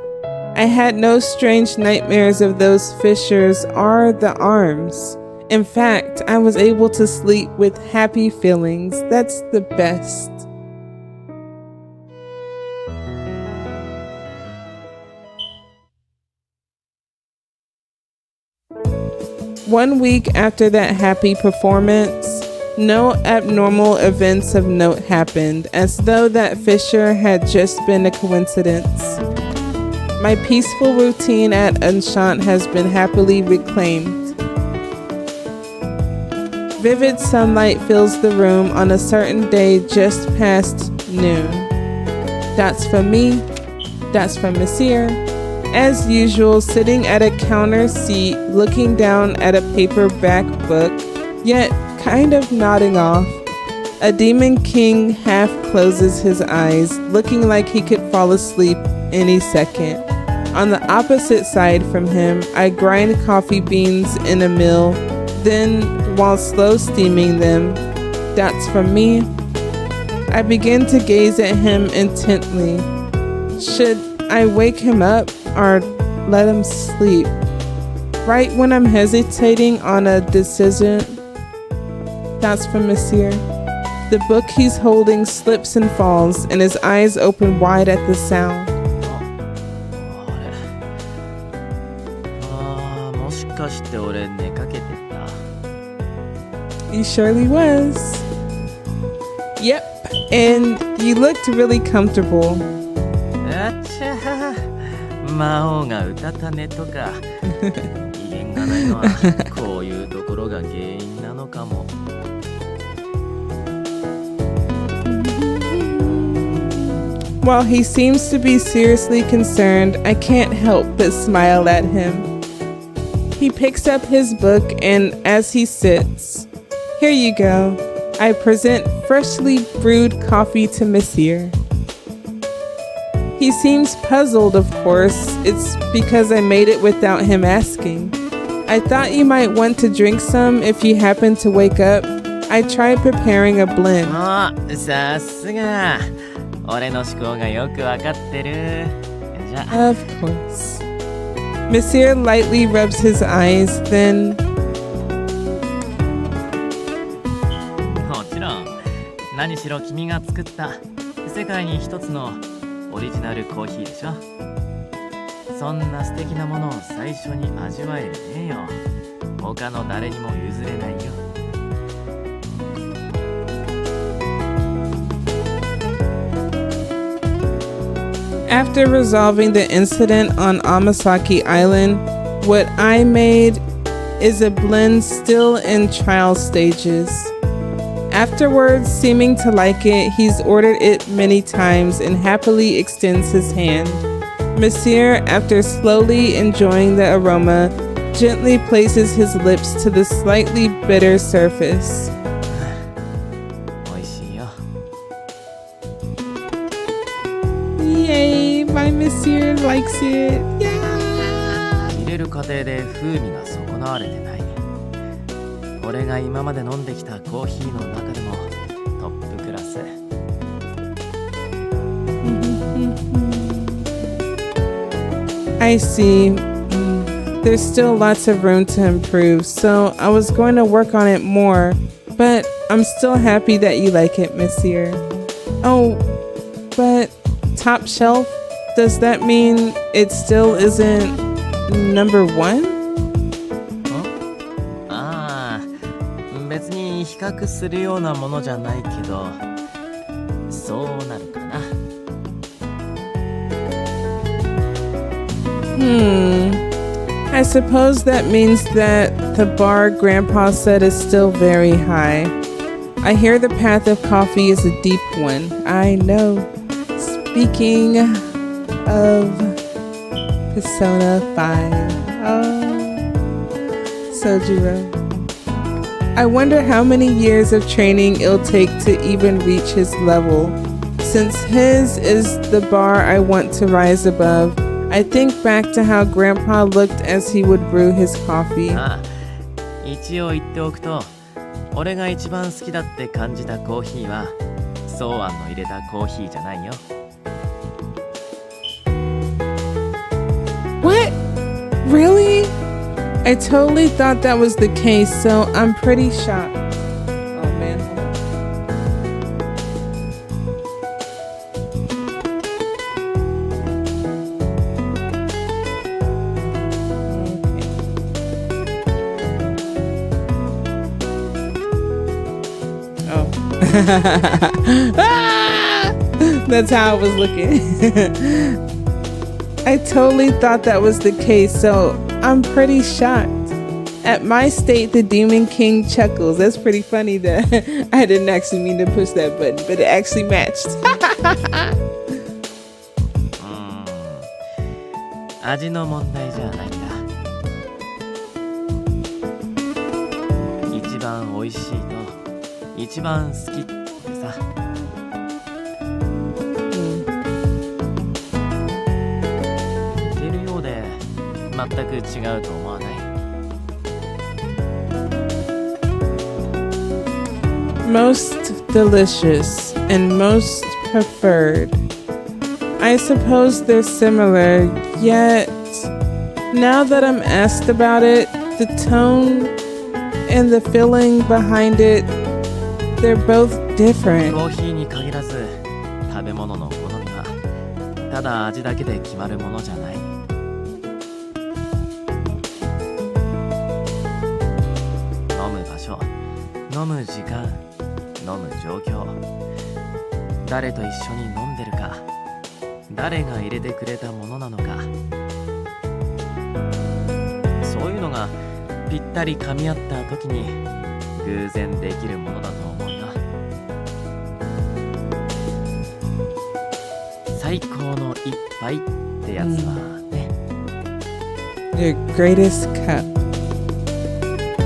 I had no strange nightmares of those fissures or the arms. In fact, I was able to sleep with happy feelings. That's the best. One week after that happy performance, no abnormal events of note happened, as though that fissure had just been a coincidence. My peaceful routine at Enchant has been happily reclaimed. Vivid sunlight fills the room on a certain day just past noon. That's for me, that's for Misyr. As usual, sitting at a counter seat, looking down at a paperback book, yet kind of nodding off. A demon king half closes his eyes, looking like he could fall asleep any second. On the opposite side from him, I grind coffee beans in a mill, then, while slow steaming them, that's from me, I begin to gaze at him intently. Should I wake him up or let him sleep? Right when I'm hesitating on a decision, that's from Misyr. The book he's holding slips and falls, and his eyes open wide at the sound. もしかして俺寝かけてた He surely was. Yep, and you looked really comfortable. あっちゃ魔王が歌ったねとか威厳がないのはこういうところが原因なのかも While he seems to be seriously concerned, I can't help but smile at him. He picks up his book, and as he sits, here you go. I present freshly brewed coffee to Misyr. He seems puzzled, of course. It's because I made it without him asking. I thought you might want to drink some if you happen to wake up. I tried preparing a blend. あさすが俺の思考がよくわかってるじゃ Of course. Misyr lightly rubs his eyes, then もちろん何しろ君が作った世界に一つのオリジナルコーヒーでしょそんな素敵なものを最初に味わえるねよ他の誰にも譲れないよ After resolving the incident on Amasaki Island, what I made is a blend still in trial stages. Afterwards, seeming to like it, he's ordered it many times and happily extends his hand. Misyr, after slowly enjoying the aroma, gently places his lips to the slightly bitter surface. 美味しいよ Yay, my Misyr likes it. Yeah. 入れる過程で風味が損なわれてない俺が今まで飲んできたコーヒーの中でもトップクラス I see. There's still lots of room to improve, so I was going to work on it more, but I'm still happy that you like it, Misyr. Oh, but top shelf? Does that mean it still isn't number one? ああ別に比較するようなものじゃないけどそうなるかな I suppose that means that the bar Grandpa said is still very high. I hear the path of coffee is a deep one. I know. Speaking of Persona 5. Oh, Sojiro. I wonder how many years of training it'll take to even reach his level. Since his is the bar I want to rise above, I think back to how Grandpa looked as he would brew his coffee. ああ一応言っておくと俺が一番好きだって感じたコーヒーはソーアンの入れたコーヒーじゃないよ What? Really? I totally thought that was the case, so I'm pretty shocked. Oh man. Oh. Ah! That's how I was looking. I totally thought that was the case, so I'm pretty shocked. At my state, the Demon King chuckles. That's pretty funny that I didn't actually mean to push that button, but it actually matched. 味の問題じゃないんだ一番美味しいと一番好きってさ似てるようで全く違うと思わない Most delicious and most preferred. I suppose they're similar, yet now that I'm asked about it, the tone and the feeling behind it They're both コ different. ーヒーに限らず食べ物の好みはただ味だけで決まるものじゃない。飲む場所、飲む時間、飲む状況、誰と一緒に飲んでるか、誰が入れてくれたものなのか、そういうのがぴったり噛み合った時に偶然できるものだと思うよ。最高の一杯ってやつはね。Your greatest cup.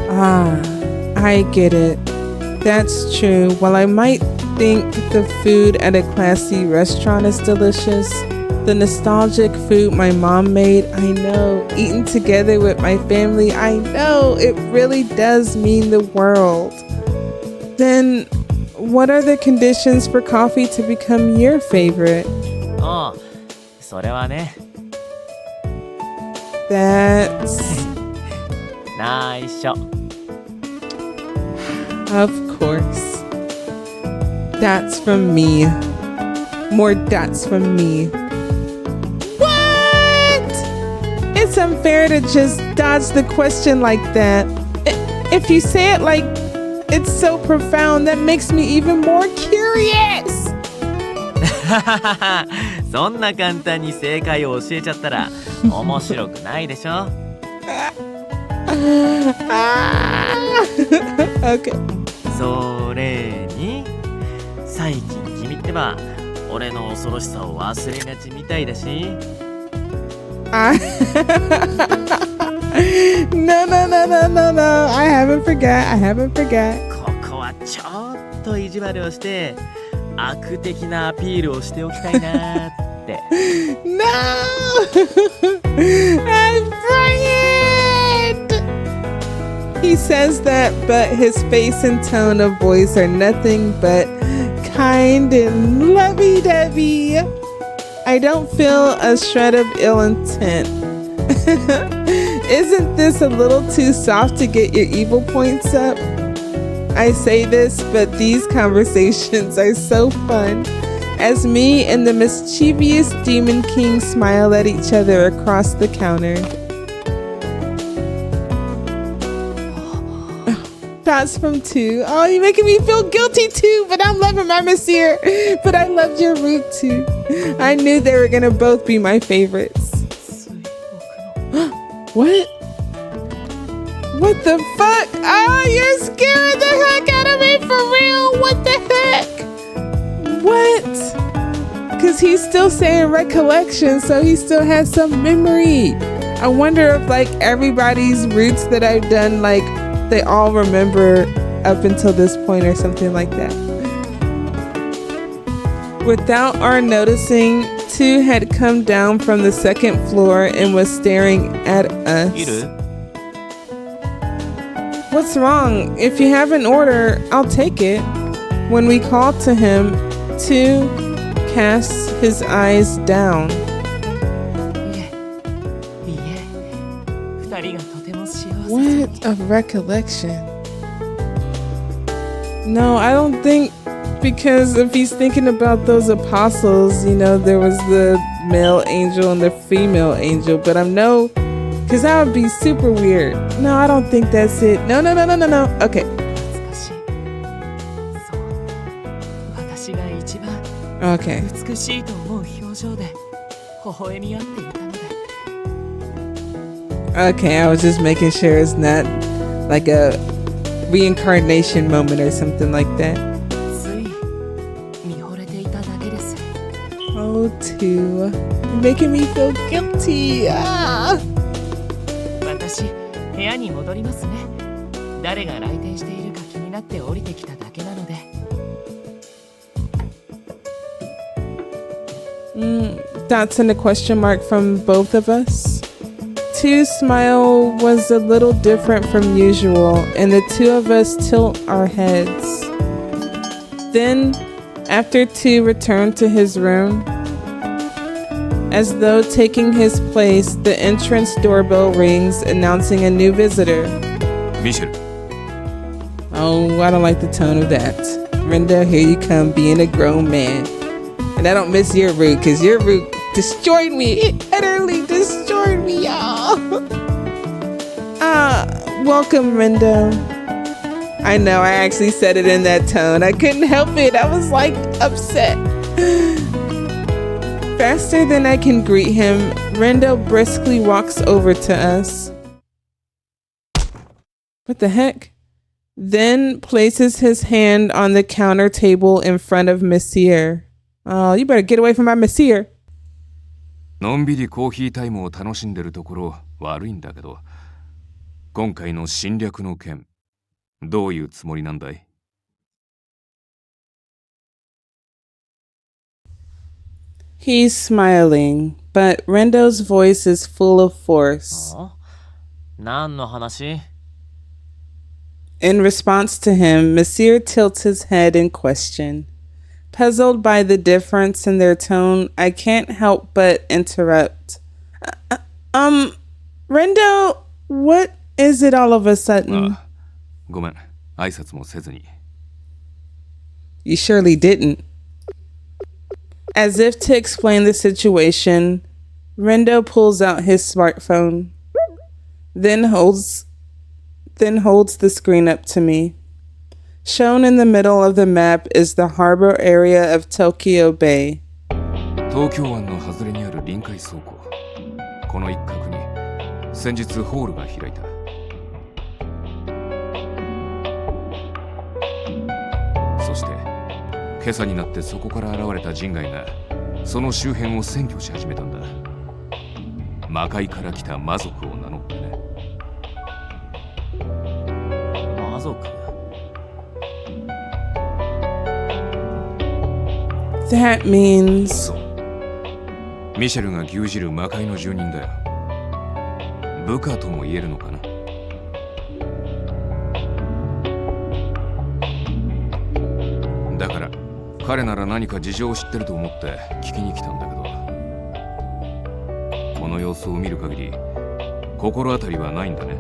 Ah, I get it. That's true. While I might think the food at a classy restaurant is delicious, the nostalgic food my mom made, I know, eaten together with my family, I know, it really does mean the world. Then, what are the conditions for coffee to become your favorite? ああ、それはね。That's... 内緒。Of course. That's from me. More that's from me. What? It's unfair to just dodge the question like that. If you say it like it's so profound, that makes me even more curious. そんな簡単に正解を教えちゃったら面白くないでしょ。Okay. それに最近君ってば俺の恐ろしさを忘れがちみたいだし。No. I haven't forgot. ここはちょっと意地悪をして悪的なアピールをしておきたいなって。No! I'm frightened! He says that, but his face and tone of voice are nothing but kind and lovey-dovey. I don't feel a shred of ill intent. Isn't this a little too soft to get your evil points up? I say this, but these conversations are so fun. As me and the mischievous Demon King smile at each other across the counter. That's from II. Oh, you're making me feel guilty too, but I'm loving my Misyr. But I loved your root too. I knew they were gonna both be my favorites. What? What the fuck? Oh, you're scaring the heck out of me for real. What the heck? What? Because he's still saying recollection, so he still has some memory. I wonder if like everybody's roots that I've done, like they all remember up until this point or something like that. Without our noticing, II had come down from the second floor and was staring at us. What's wrong? If you have an order, I'll take it. When we called to him, II casts his eyes down. What a recollection. No, I don't think, because if he's thinking about those apostles, you know, there was the male angel and the female angel, but I'm no, because that would be super weird. No, I don't think that's it. No. Okay. Okay. Okay, I was just making sure it's not like a reincarnation moment or something like that. Oh, II. You're making me feel guilty. Ah. 私、部屋に戻りますね。誰が来店しているか気になって降りてきただけなので。Dots and a question mark from both of us. II's smile was a little different from usual, and the two of us tilt our heads. Then, after II returned to his room, as though taking his place, the entrance doorbell rings, announcing a new visitor. Misyr. Oh, I don't like the tone of that. Rendo, here you come being a grown man. And I don't miss your root, because your root destroyed me. It utterly destroyed me, y'all. Welcome, Rendo. I know, I actually said it in that tone. I couldn't help it. I was like upset. Faster than I can greet him, Rendo briskly walks over to us. What the heck? Then places his hand on the counter table in front of Misyr. Oh, you better get away from my Misyr. のんびりコーヒータイムを楽しんでるところ悪いんだけど、今回の侵略の件、どういうつもりなんだい？ He's smiling, but Rendo's voice is full of force. 何の話？ In response to him, Misyr tilts his head in question. Puzzled by the difference in their tone, I can't help but interrupt. Rendo, what is it all of a sudden? ごめん、挨拶もせずに。 You surely didn't. As if to explain the situation, Rendo pulls out his smartphone, then holds the screen up to me. Shown in the middle of the map is the harbor area of Tokyo Bay. 東京湾の外れにある臨海倉庫。この一角に先日ホールが開いた。そして今朝になってそこから現れた人外がその周辺を占拠し始めたんだ。魔界から来た魔族を名乗ってね。魔族？ That means... そう。ミシェルが牛耳る魔界の住人だよ。部下とも言えるのかな。だから彼なら何か事情を知ってると思って聞きに来たんだけど、この様子を見る限り心当たりはないんだね。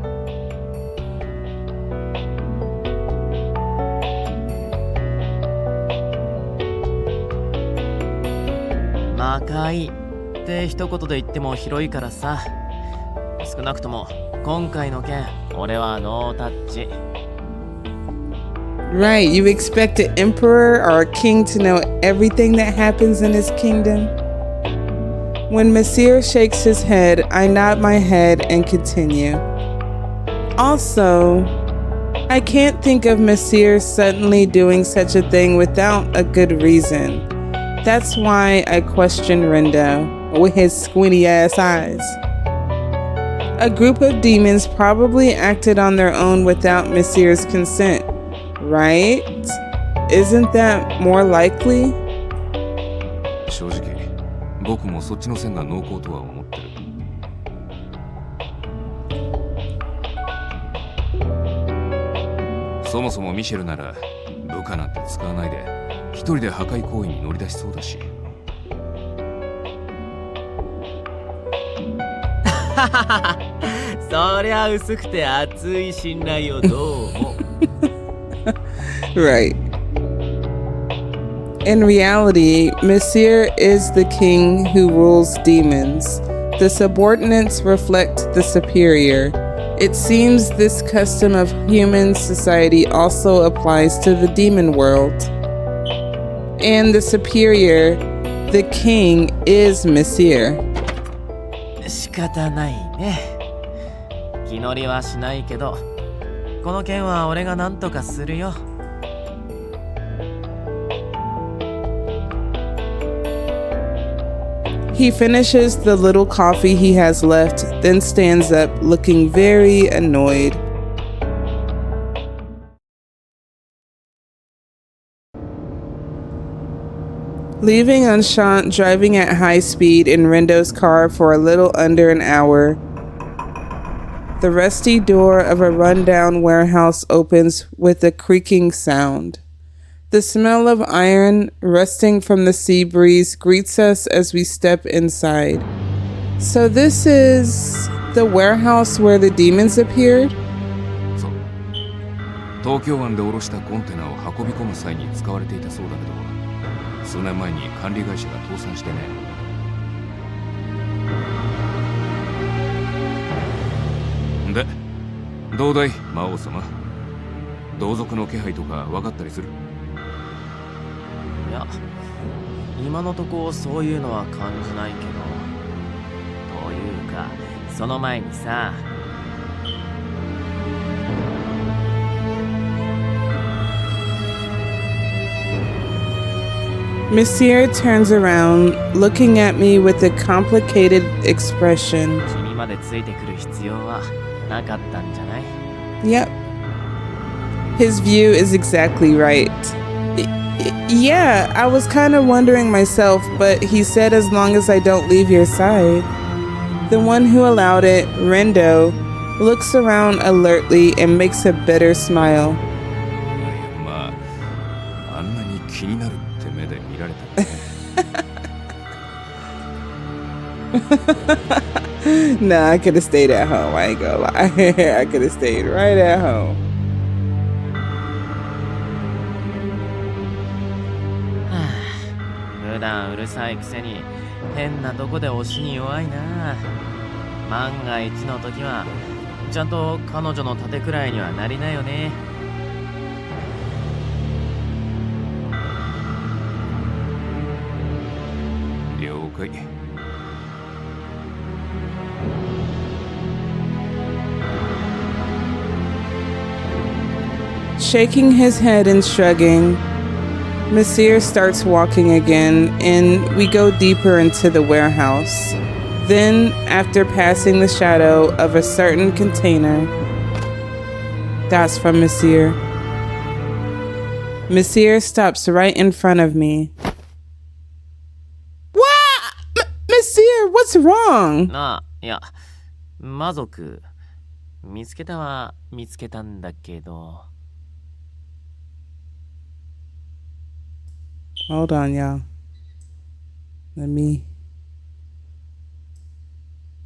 魔界って一言で言っても広いからさ。少なくとも今回の件、俺はノータッチ。 Right, you expect an emperor or a king to know everything that happens in his kingdom? When Misyr shakes his head, I nod my head and continue. Also, I can't think of Misyr suddenly doing such a thing without a good reason. That's why I question Rendo with his squinty ass eyes. A group of demons probably acted on their own without Misyr's consent. Right? Isn't that more likely? 正直、僕もそっちの線が濃厚とは思ってる。そもそもミシェルなら部下なんて使わないで一人で破壊行為に乗り出しそうだし。そりゃ薄くて熱い信頼をどうも。Right. In reality, Misyr is the king who rules demons. The subordinates reflect the superior. It seems this custom of human society also applies to the demon world. And the superior, the king, is Misyr. 仕方ないね。気乗りはしないけど、この件は俺が何とかするよ。He finishes the little coffee he has left, then stands up, looking very annoyed. Leaving Enchant driving at high speed in Rendo's car for a little under an hour, the rusty door of a rundown warehouse opens with a creaking sound. The smell of iron rusting from the sea breeze greets us as we step inside. So this is the warehouse where the demons appeared? そう。東京湾で降ろしたコンテナを運び込む際に使われていたそうだけど、数年前に管理会社が倒産してね。で、どうだい魔王様、同族の気配とか分かったりする？いや、今のとこそういうのは感じないけど。というか、その前にさ、Misyr turns around, looking at me with a complicated expression. 君までついてくる必要はなかったんじゃない？ Yep. His view is exactly right. Yeah, I was kind of wondering myself, but he said as long as I don't leave your side. The one who allowed it, Rendo, looks around alertly and makes a bitter smile. まあ、あんなに気になるって目で見られたね。Nah, I could have stayed at home. I ain't gonna lie. I could have stayed right at home. 普段うるさいくせに変なとこで押しに弱いな。万が一の時はちゃんと彼女の盾くらいにはなりなよね。了解。Shaking his head and shrugging, Misyr starts walking again, and we go deeper into the warehouse. Then, after passing the shadow of a certain container, that's from Misyr. Misyr stops right in front of me. What? Misyr, what's wrong? いや、魔族見つけたは見つけたんだけど。Hold on, y'all.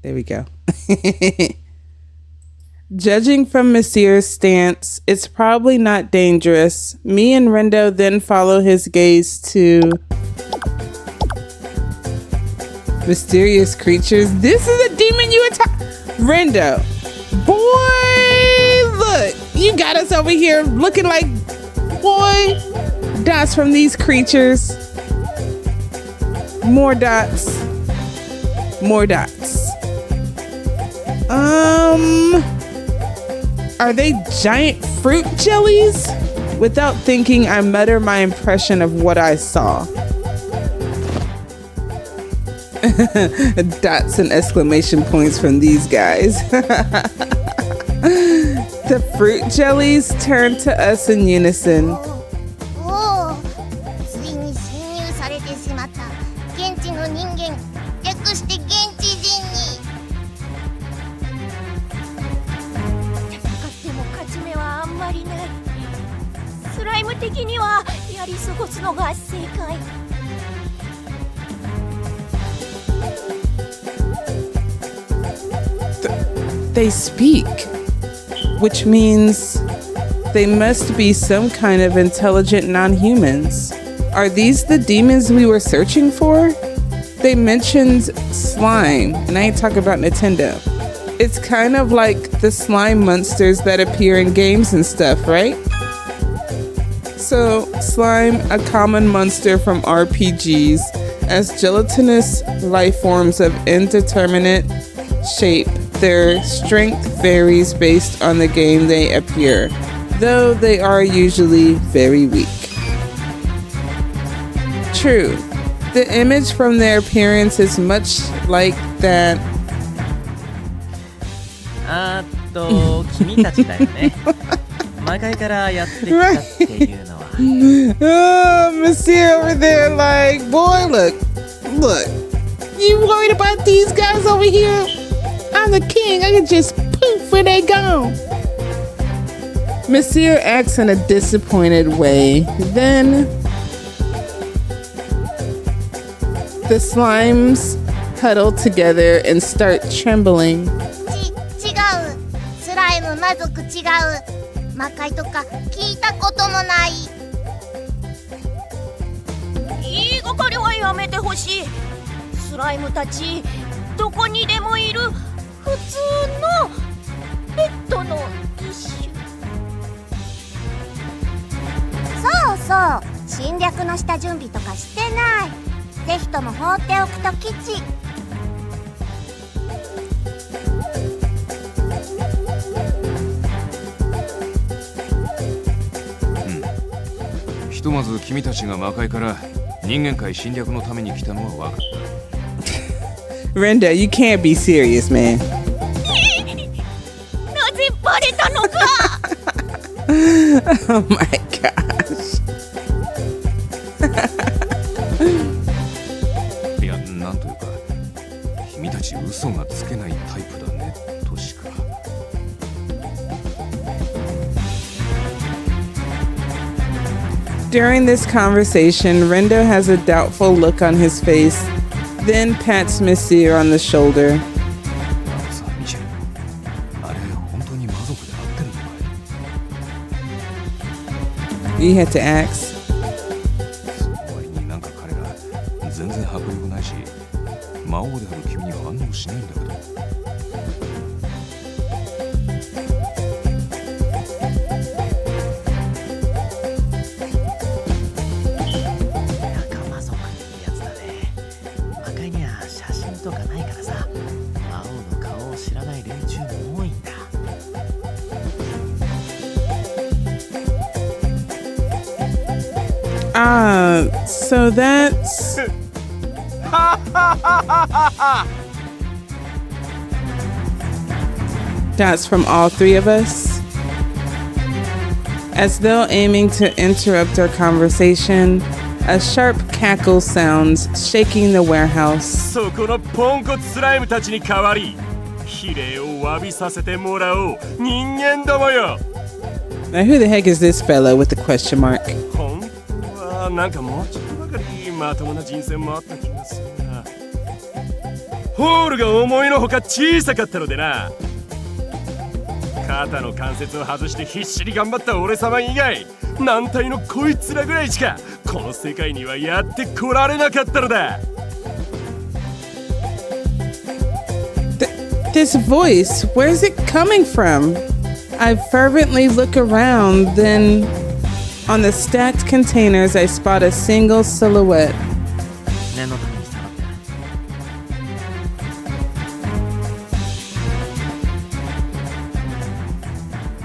There we go. Judging from Misyr's stance, it's probably not dangerous. Me and Rendo then follow his gaze to mysterious creatures. This is a demon you attack. Rendo, boy, look, you got us over here looking like, boy, dots from these creatures. More dots. More dots. Are they giant fruit jellies? Without thinking, I mutter my impression of what I saw. Dots and exclamation points from these guys. The fruit jellies turn to us in unison. ついに侵入されてしまった。現地の人間、略して現地人に。戦っても勝ち目はあんまりない。スライム的にはやり過ごすのが正解。They speak, which means they must be some kind of intelligent non-humans. Are these the demons we were searching for? They mentioned slime, and I ain't talking about Nintendo. It's kind of like the slime monsters that appear in games and stuff, right? So, slime, a common monster from RPGs, as gelatinous life forms of indeterminate shape. Their strength varies based on the game they appear, though they are usually very weak. True, the image from their appearance is much like that. 君たちだよね。魔界からやってきたっていうのは。Oh, Misyr over there, like, boy, look, you worried about these guys over here? I'm the king. I can just poof when they gone. Misyr acts in a disappointed way. Then the slimes huddle together and start trembling. 違う。スライム魔族違う。魔界とか聞いたこともない。言いがかりはやめてほしい。スライムたちどこにでもいる普通のペットの一種。そうそう、侵略の下準備とかしてない。ぜひとも放っておくと吉。ひとまず君たちが魔界から人間界侵略のために来たのは分かった。Renda, you can't be serious, man. なぜバレたのか。Oh my gosh. いや、なんというか、君たち嘘がつけないタイプだねとしか。During this conversation, Rendo has a doubtful look on his face, then pats Misyr on the shoulder. さあ、ミシェル、あれ本当に魔族で合ってんのかい？ You had to ask. その割になんか彼ら全然迫力ないし、魔王である君に反応しないんだけど。魔族ってやつだね。魔界には写真とかないからさ、魔王の顔を知らない連中も多いんだ。So that's... That's from all three of us. As though aiming to interrupt our conversation, a sharp cackle sounds, shaking the warehouse. そこのポンコツスライムたちに代わり、比例を詫びさせてもらおう、人間どもよ。 Now who the heck is this fella with the question mark? 本当はなんかもうちょっとばかりまともな人選もあった気がするが、ホールが思いのほか小さかったのでな。肩の関節を外して必死に頑張った俺様以外、軟体のこいつらぐらいしかこの世界にはやってこられなかったのだ。This voice, where's it coming from? I fervently look around, then on the stacked containers I spot a single silhouette. 念のために下がって。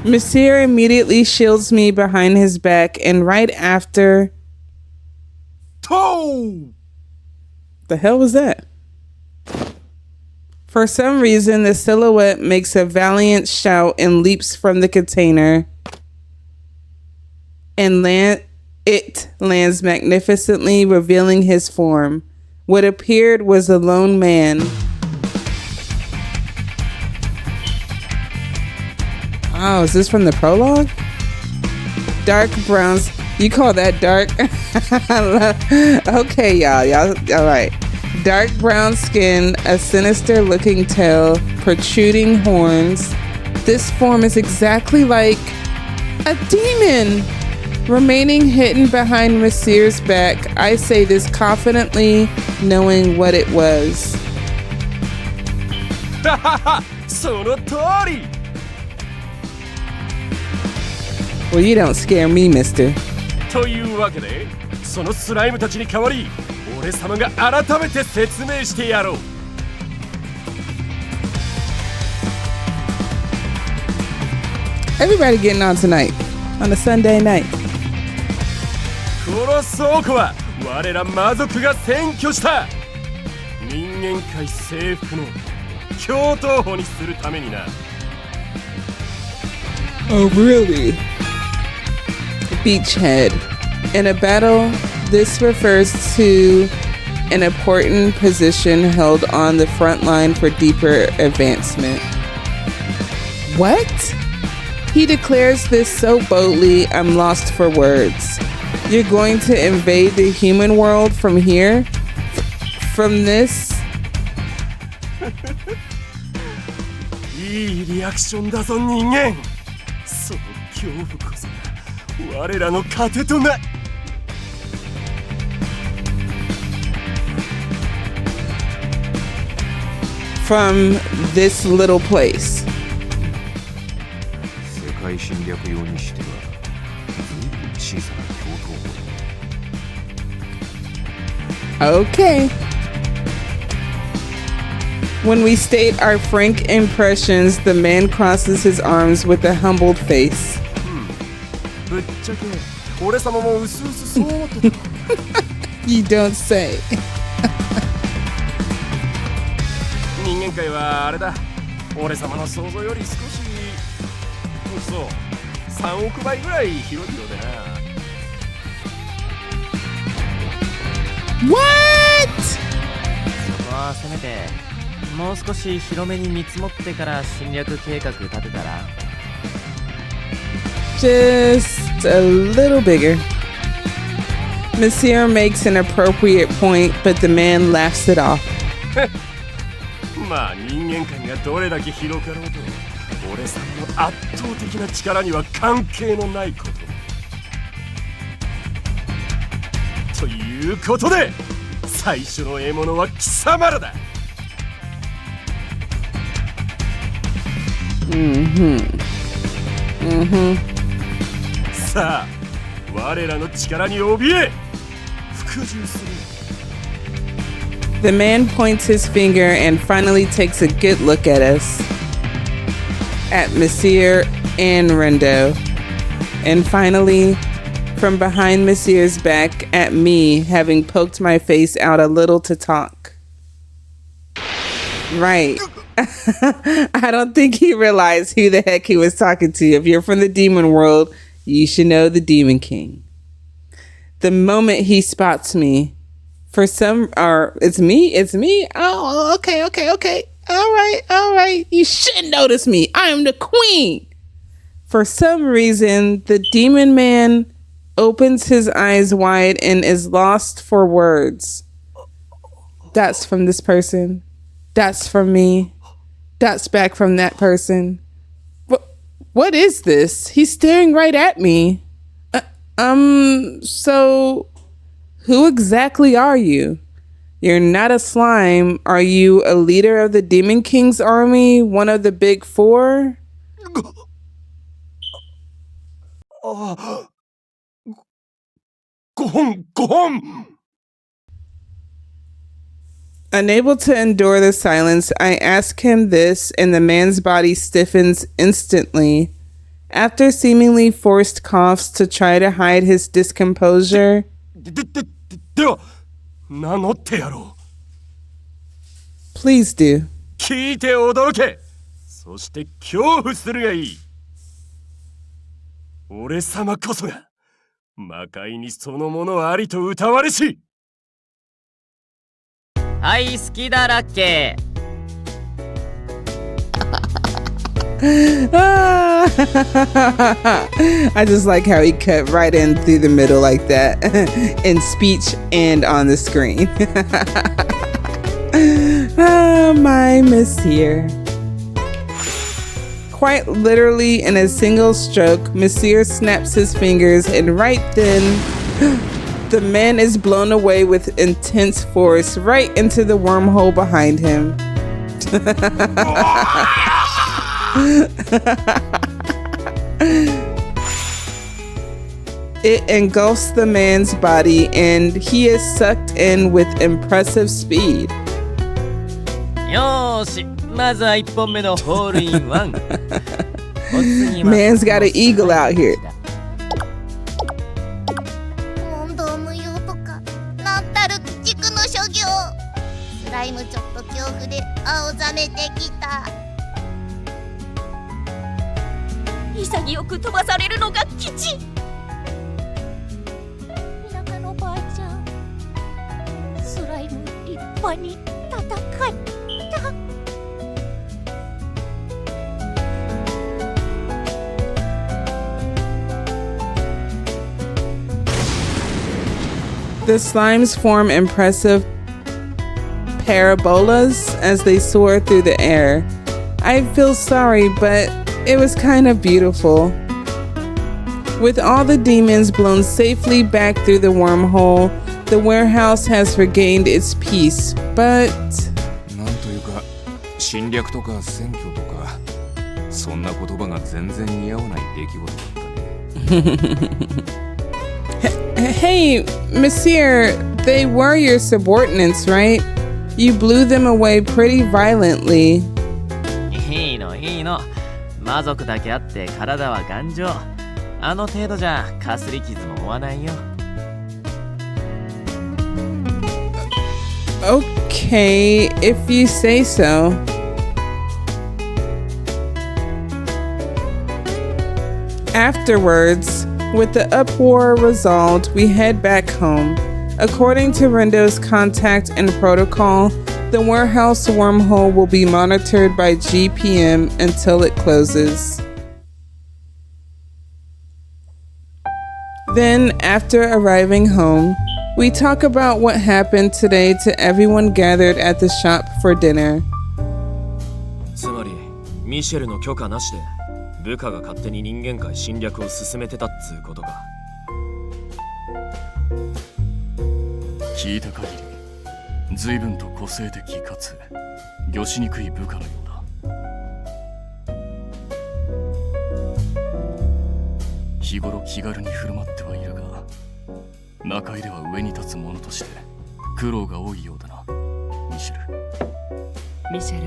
Misyr immediately shields me behind his back, and right after... To! The hell was that? For some reason, the silhouette makes a valiant shout and leaps from the container, and lands magnificently, revealing his form. What appeared was a lone man. Oh, is this from the prologue? Dark browns. You call that dark? Okay, y'all. All right. Dark brown skin, a sinister looking tail, protruding horns. This form is exactly like a demon. Remaining hidden behind Misyr's back, I say this confidently, knowing what it was. その通り。 Well, you don't scare me, mister. というわけで、そのスライムたちに代わり、俺様が改めて説明してやろう。Everybody getting on tonight, on a Sunday night. この倉庫は我ら魔族が占拠した。人間界征服の共闘法にするためにな。Oh, really? Beachhead. In a battle, this refers to an important position held on the front line for deeper advancement. What? He declares this so boldly, I'm lost for words. You're going to invade the human world from here? From this? いいリアクションだぞ人間。その恐怖こそが我らの糧とな。From this little place. 世界侵略用にしては随分小さな共闘 Okay. When we state our frank impressions, the man crosses his arms with a humbled face. ぶっちゃけ俺様もうすうすそう思ってた。You don't say. 人間界はあれだ、俺様の想像より少しそう3億倍ぐらい広いようでな。What? そこはせめてもう少し広めに見積もってから侵略計画立てたら。 Just a little bigger. Misyr makes an appropriate point, but the man laughs it off. まあ人間界がどれだけ広かろうと俺様の圧倒的な力には関係のないこと。ということで最初の獲物は貴様らだ。さあ我らの力に怯え服従する。The man points his finger and finally takes a good look at us. At Misyr and Rendo. And finally, from behind Misyr's back at me, having poked my face out a little to talk. Right. I don't think he realized who the heck he was talking to. If you're from the demon world, you should know the Demon King. The moment he spots me, it's me. Oh, okay. All right. You should notice me. I am the queen. For some reason, the demon man opens his eyes wide and is lost for words. That's from this person. That's from me. That's back from that person. What is this? He's staring right at me. So who exactly are you? You're not a slime. Are you a leader of the Demon King's army? One of the big four? Unable to endure the silence, I ask him this, and the man's body stiffens instantly. After seemingly forced coughs to try to hide his discomposure, では名乗ってやろう。 please do. 聞いて驚け。そして恐怖するがいい。俺様こそが魔界にそのものありと歌われし。はい、好きだらけ。I just like how he cut right in through the middle like that in speech and on the screen. My Misyr. Quite literally in a single stroke, Misyr snaps his fingers, and right then the man is blown away with intense force right into the wormhole behind him. It engulfs the man's body, and he is sucked in with impressive speed. よーし、まずは1本目のホールインワン。 Man's got an eagle out here. 問答無用とかなんたる鬼畜の所業。スライムちょっと恐怖で青ざめてきた。潔く飛ばされるのが吉。田舎のばあちゃん、スライム立派に戦った。The slimes form impressive parabolas as they soar through the air. I feel sorry, but it was kind of beautiful. With all the demons blown safely back through the wormhole, the warehouse has regained its peace, but... なんというか、侵略とか占拠とか、そんな言葉が全然似合わない出来事だったね。Hey, Misyr, they were your subordinates, right? You blew them away pretty violently. いいのいいの。魔族だけあって体は頑丈。あの程度じゃかすり傷も負わないよ。Okay, if you say so. Afterwards, with the uproar resolved, we head back home. According to Rendo's contact and protocol, the warehouse wormhole will be monitored by GPM until it closes. Then, after arriving home, we talk about what happened today to everyone gathered at the shop for dinner. つまりミシェルの許可なしで部下が勝手に人間界侵略を進めてたっつうことか。聞いた限り随分と個性的かつ御しにくい部下のようだ。日頃気軽に振る舞ってはいるが、魔界では上に立つ者として苦労が多いようだな、ミシェル。ミシェル、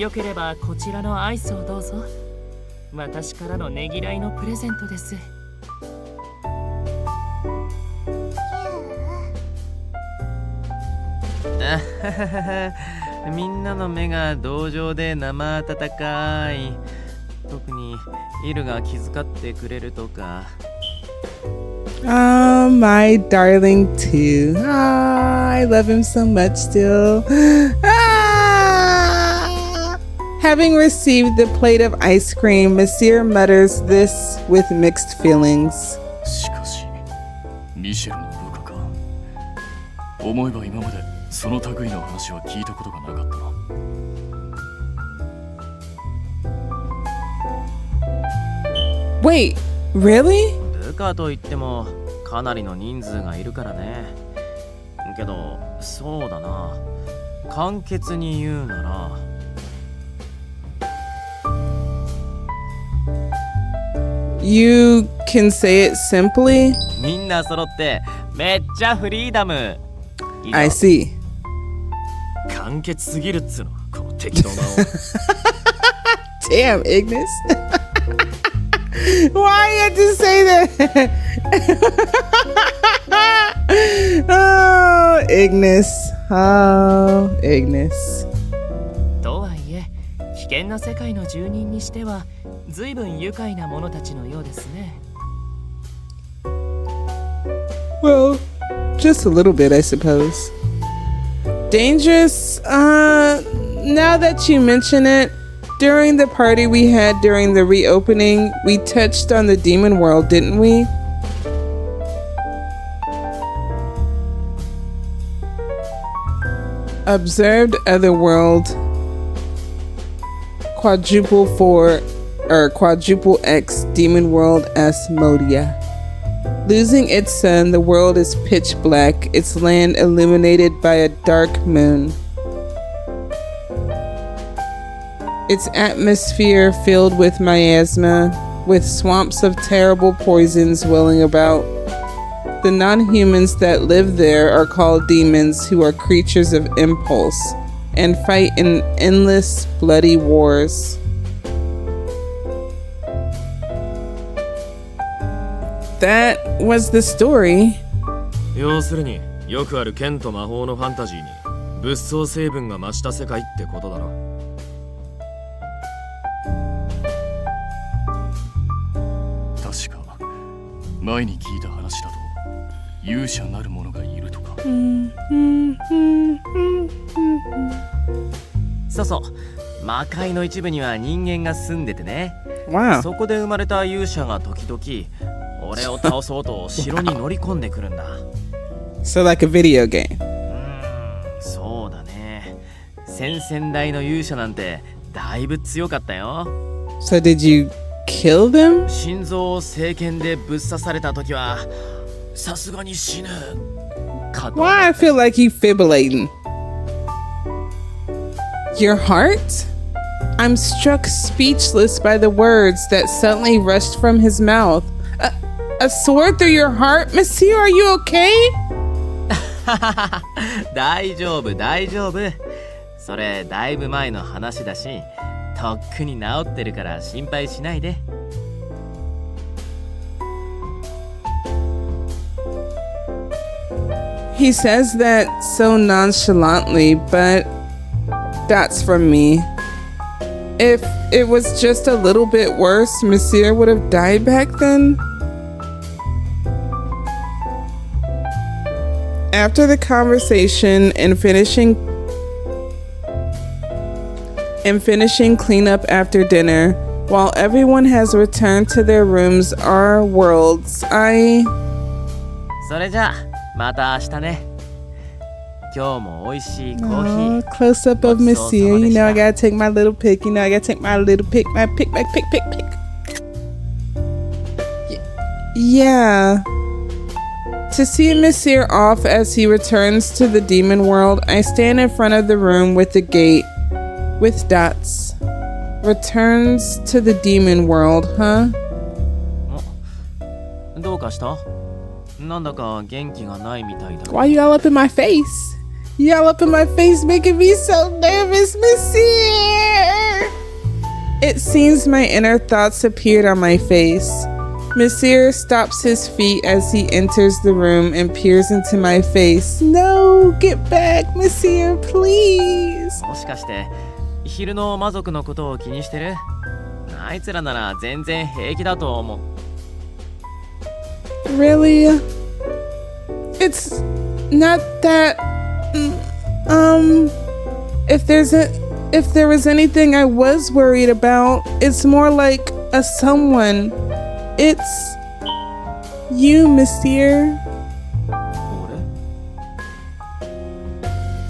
よければこちらのアイスをどうぞ。私からのねぎらいのプレゼントです。みんなの目が同情で生温かい。特にイルが気遣ってくれるとか。Oh, my darling too. Ah, I love him so much still. Ah! Having received the plate of ice cream, Misyr mutters this with mixed feelings. しかし、ミシェルの部下か。思えば今までその類の話は聞いたことがなかったな。Wait, really? 部下といってもかなりの人数がいるからね。けどそうだな、簡潔に言うならYou can say it simply? みんな揃ってめっちゃフリーダム。 I see. 簡潔すぎるっつうのこの適当なDamn, Ignis. Why you had to say that? Oh, Ignis. Oh, Ignis. とはいえ、危険な世界の住人にしては随分愉快な者たちのようですね。Well, just a little bit, I suppose. Dangerous? Now that you mention it, during the party we had during the reopening, we touched on the demon world, didn't we? Observed otherworld quadruple X demon world Asmodia. Losing its sun, the world is pitch black, its land illuminated by a dark moon. Its atmosphere filled with miasma, with swamps of terrible poisons welling about. The non-humans that live there are called demons, who are creatures of impulse and fight in endless bloody wars. That was the story. 要するによくある剣と魔法のファンタジーに物騒成分が増した世界ってことだろ。確か前に聞いた話だと勇者なる者がいるとか。そうそう、魔界の一部には人間が住んでてね。Wow. そこで生まれた勇者が時々俺を倒そうと城に乗り込んでくるんだ。So like a video game. そうだね。先々代の勇者なんてだいぶ強かったよ。So did you kill them? 心臓を聖剣でぶっ刺された時はさすがに死ぬかと。 Why I feel like he fibrillating? Your heart? I'm struck speechless by the words that suddenly rushed from his mouth. A sword through your heart? Monsieur, are you okay? 大丈夫大丈夫。それだいぶ前の話だし、とっくに治ってるから心配しないで。He says that so nonchalantly, but that's from me. If it was just a little bit worse, Misyr would have died back then. After the conversation and finishing cleanup after dinner, while everyone has returned to their rooms or worlds, それじゃあまた明日ね。今日も美味しいコーヒ Oh, ー。 close up of Misyr. You know I gotta take my little pick. My pick. Yeah. To see Misyr off as he returns to the demon world, I stand in front of the room with the gate with dots. Returns to the demon world, huh? どうかした？なんだか元気がないみたいだ。 Why you all up in my face? You all up in my face making me so nervous, Misyr! It seems my inner thoughts appeared on my face. Misyr stops his feet as he enters the room and peers into my face. No, get back, Misyr, please. もしかして昼の魔族のことを気にしてる？あいつらなら全然平気だと思う。 Really? It's not that. If there was anything I was worried about, it's more like a someone. It's you, Misyr. 俺？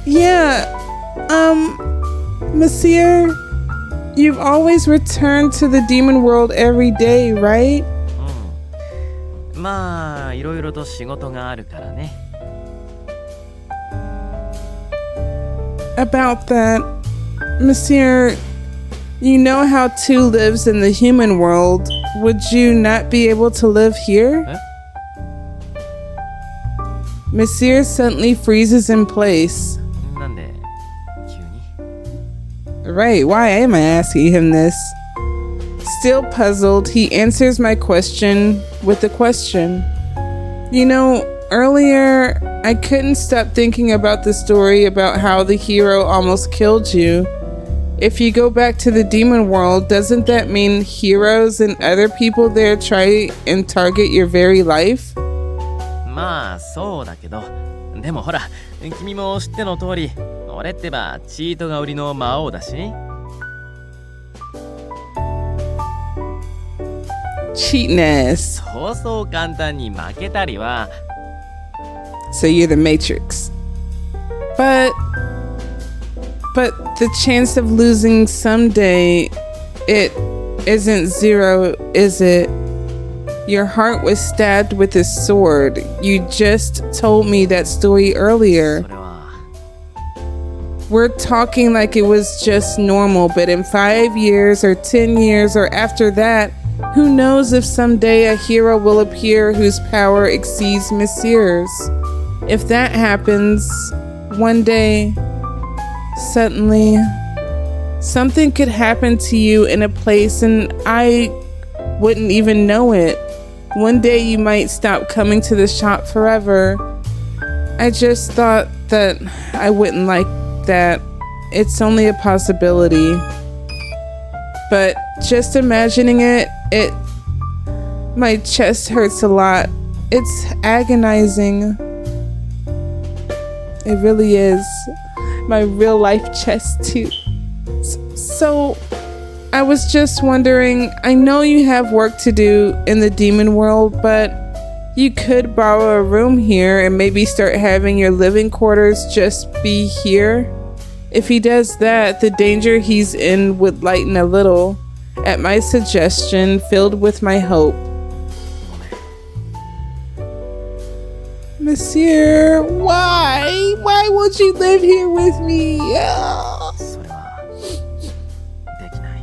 Yeah. Misyr, you've always returned to the demon world every day, right? まあいろいろと仕事があるからね。 About that, Misyr, you know how II lives in the human world. Would you not be able to live here? Misyr suddenly freezes in place. なんで急に？ Right, why am I asking him this? Still puzzled, he answers my question with a question. You know, earlier I couldn't stop thinking about the story about how the hero almost killed you. If you go back to the demon world, doesn't that mean heroes and other people there try and target your very life? まあそうだけど、でもほら、君も知っての通り、俺ってばチートが売りの魔王だし。 Cheating ass. そうそう簡単に負けたりは。 So you're the Matrix. But the chance of losing someday, it isn't zero, is it? Your heart was stabbed with a sword. You just told me that story earlier. それは。 We're talking like it was just normal, but in 5 years or 10 years or after that, who knows if someday a hero will appear whose power exceeds Misyr's. If that happens, one day, suddenly, something could happen to you in a place and I wouldn't even know it. One day you might stop coming to the shop forever. I just thought that I wouldn't like that. It's only a possibility. But just imagining it, my chest hurts a lot. It's agonizing. It really is. My real life chest too. So I was just wondering, I know you have work to do in the demon world, but you could borrow a room here and maybe start having your living quarters just be here. If he does that, the danger he's in would lighten a little. At my suggestion, filled with my hope. Monsieur, why? Why won't you live here with me? Ah. それはできない。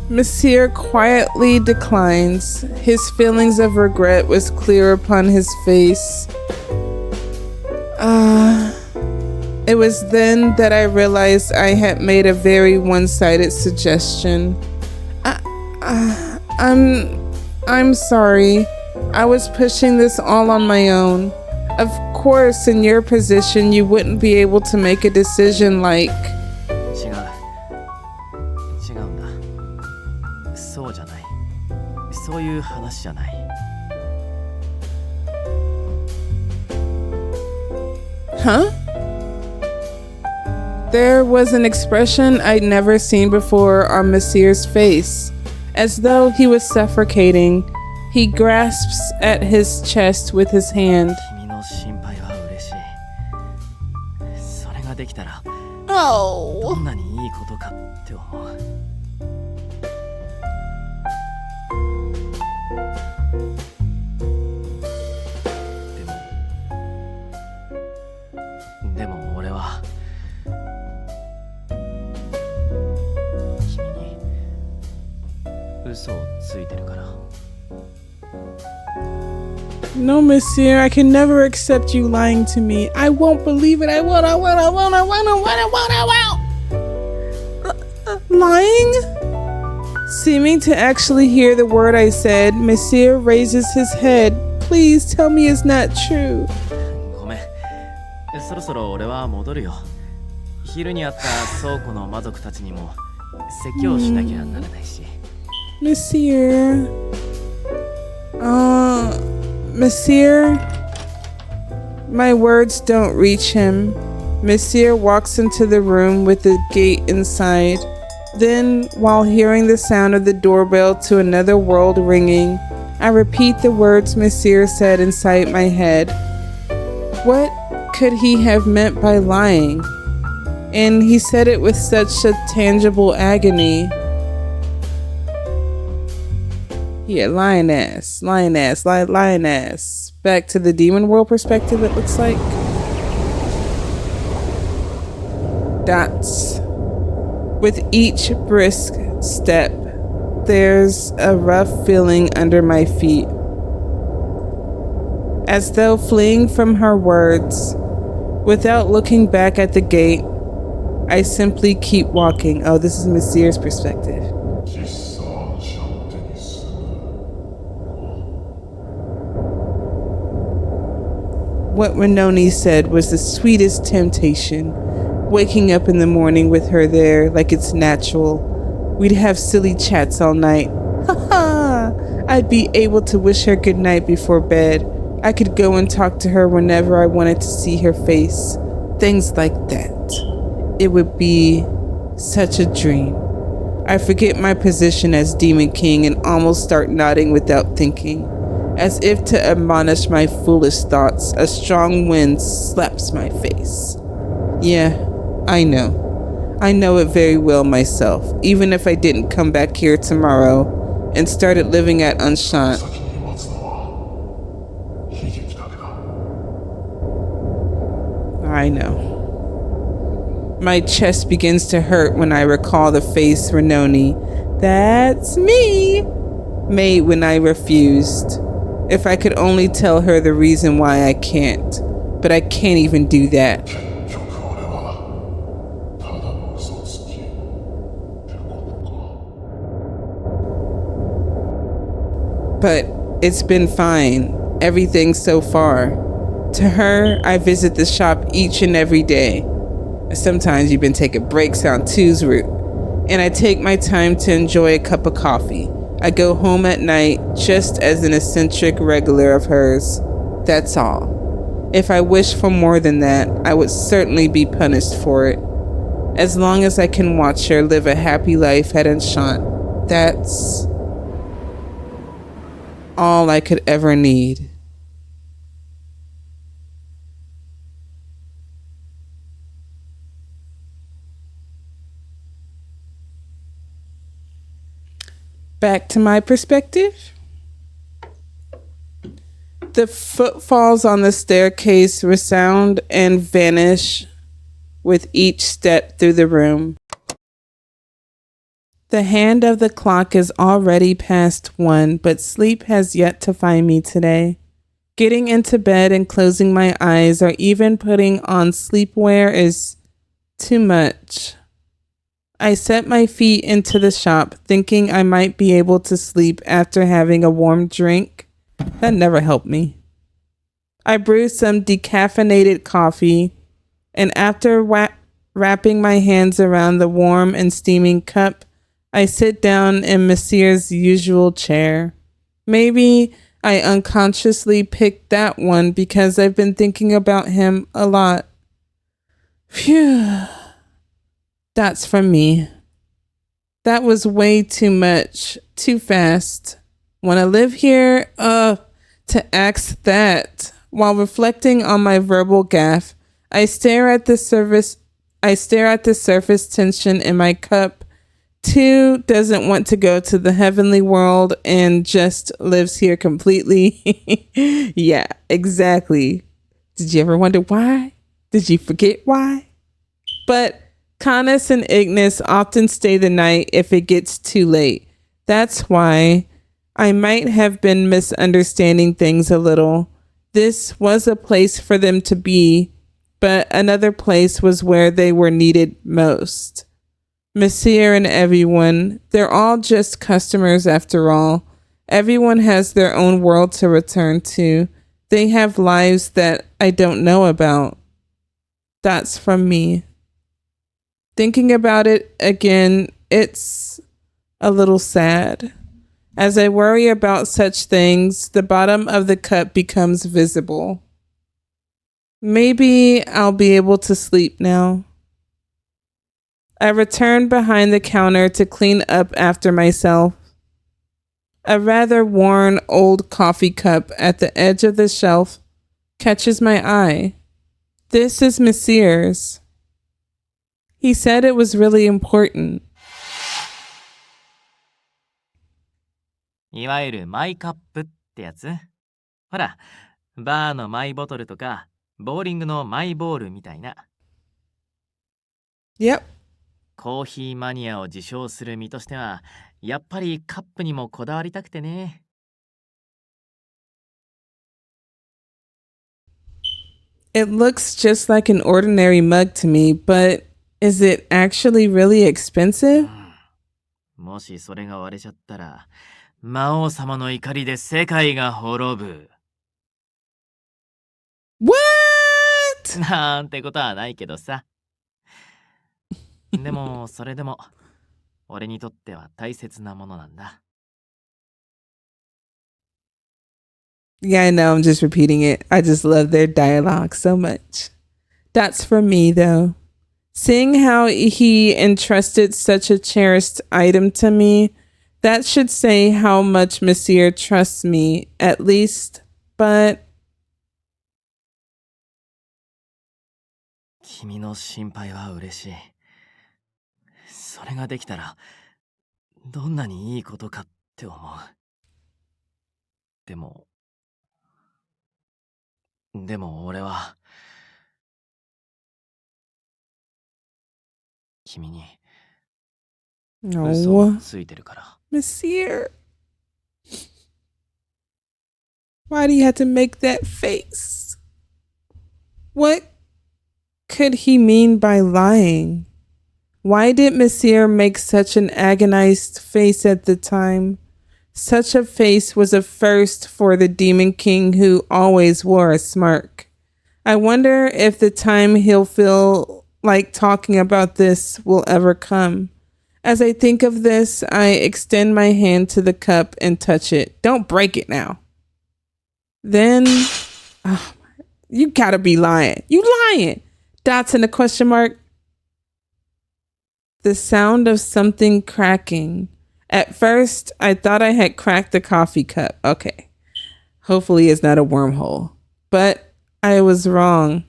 Monsieur quietly declines. His feelings of regret was clear upon his face. It was then that I realized I had made a very one-sided suggestion. I'm sorry. I was pushing this all on my own. Of course, in your position, you wouldn't be able to make a decision like... 違うんだ。そうじゃない。そういう話じゃない。 Huh? There was an expression I'd never seen before on Misyr's face, as though he was suffocating. He grasps at his chest with his hand. 君の心配は嬉しい。それができたら、 Oh. どんなにいいことかって思う。でも俺は君に嘘をついてるから。 No, Misyr, I can never accept you lying to me. I won't believe it. I won't. Lying? Seeming to actually hear the word I said, Misyr raises his head. Please tell me it's not true. ごめん。そろそろ俺は戻るよ。昼にあった倉庫の魔族たちにも説教しなきゃならないし。Misyr. Misyr. My words don't reach him. Misyr walks into the room with the gate inside. Then, while hearing the sound of the doorbell to another world ringing, I repeat the words Misyr said inside my head. What could he have meant by lying? And he said it with such a tangible agony. Yeah, lion ass. Back to the demon world perspective, it looks like. Dots. With each brisk step, there's a rough feeling under my feet. As though fleeing from her words, without looking back at the gate, I simply keep walking. Oh, this is Misyr's perspective. What Renoni said was the sweetest temptation. Waking up in the morning with her there like it's natural. We'd have silly chats all night. Ha! I'd be able to wish her good night before bed. I could go and talk to her whenever I wanted to see her face. Things like that. It would be such a dream. I forget my position as Demon King and almost start nodding without thinking. As if to admonish my foolish thoughts, a strong wind slaps my face. Yeah, I know. I know it very well myself, even if I didn't come back here tomorrow and started living at Unshant. I know. My chest begins to hurt when I recall the face Renoni, that's me, made when I refused. If I could only tell her the reason why I can't, but I can't even do that. But it's been fine, everything so far. To her, I visit the shop each and every day. Sometimes you've been taking breaks on II's route, and I take my time to enjoy a cup of coffee. I go home at night just as an eccentric regular of hers. That's all. If I wish for more than that, I would certainly be punished for it. As long as I can watch her live a happy life at Enchant, that's all I could ever need. Back to my perspective. The footfalls on the staircase resound and vanish with each step through the room. The hand of the clock is already past 1, but sleep has yet to find me today. Getting into bed and closing my eyes or even putting on sleepwear is too much. I set my feet into the shop, thinking I might be able to sleep after having a warm drink. That never helped me. I brew some decaffeinated coffee, and after wrapping my hands around the warm and steaming cup, I sit down in Misyr's usual chair. Maybe I unconsciously picked that one because I've been thinking about him a lot. Phew. That's from me. That was way too much, too fast. Wanna live here? To ask that. While reflecting on my verbal gaffe, I stare at the surface tension in my cup. 2 doesn't want to go to the heavenly world and just lives here completely. Yeah, exactly. Did you ever wonder why? Did you forget why? But Canis and Ignis often stay the night if it gets too late. That's why I might have been misunderstanding things a little. This was a place for them to be, but another place was where they were needed most. Misyr and everyone, they're all just customers after all. Everyone has their own world to return to. They have lives that I don't know about. That's from me. Thinking about it again, it's a little sad. As I worry about such things, the bottom of the cup becomes visible. Maybe I'll be able to sleep now. I return behind the counter to clean up after myself. A rather worn old coffee cup at the edge of the shelf catches my eye. This is Misyr's. He said it was really important. いわゆるマイカップってやつ？ほら、バーのマイボトルとか、ボーリングのマイボールみたいな。Yep. コーヒーマニアを自称する身としては、やっぱりカップにもこだわりたくてね。It looks just like an ordinary mug to me, but is it actually really expensive? もしそれが割れちゃったら、魔王様の怒りで世界が滅ぶ。What? なんてことはないけどさ。でも、それでも、俺にとっては大切なものなんだ。Yeah, I know, I'm just repeating it. I just love their dialogue so much. That's for me, though. Seeing how he entrusted such a cherished item to me, that should say how much Misyr trusts me, at least, but... 君の心配は嬉しい。それができたら、どんなにいいことかって思う。でも俺は、君に嘘を No. ついてるから。Misyr. Why do you have to make that face? What could he mean by lying? Why did Misyr make such an agonized face at the time? Such a face was a first for the Demon King, who always wore a smirk. I wonder if the time he'll feel like talking about this will ever come. As I think of this, I extend my hand to the cup and touch it. Don't break it now. Then, you gotta be lying. You lying. Dots and a question mark. The sound of something cracking. At first, I thought I had cracked the coffee cup. Okay. Hopefully it's not a wormhole. But I was wrong.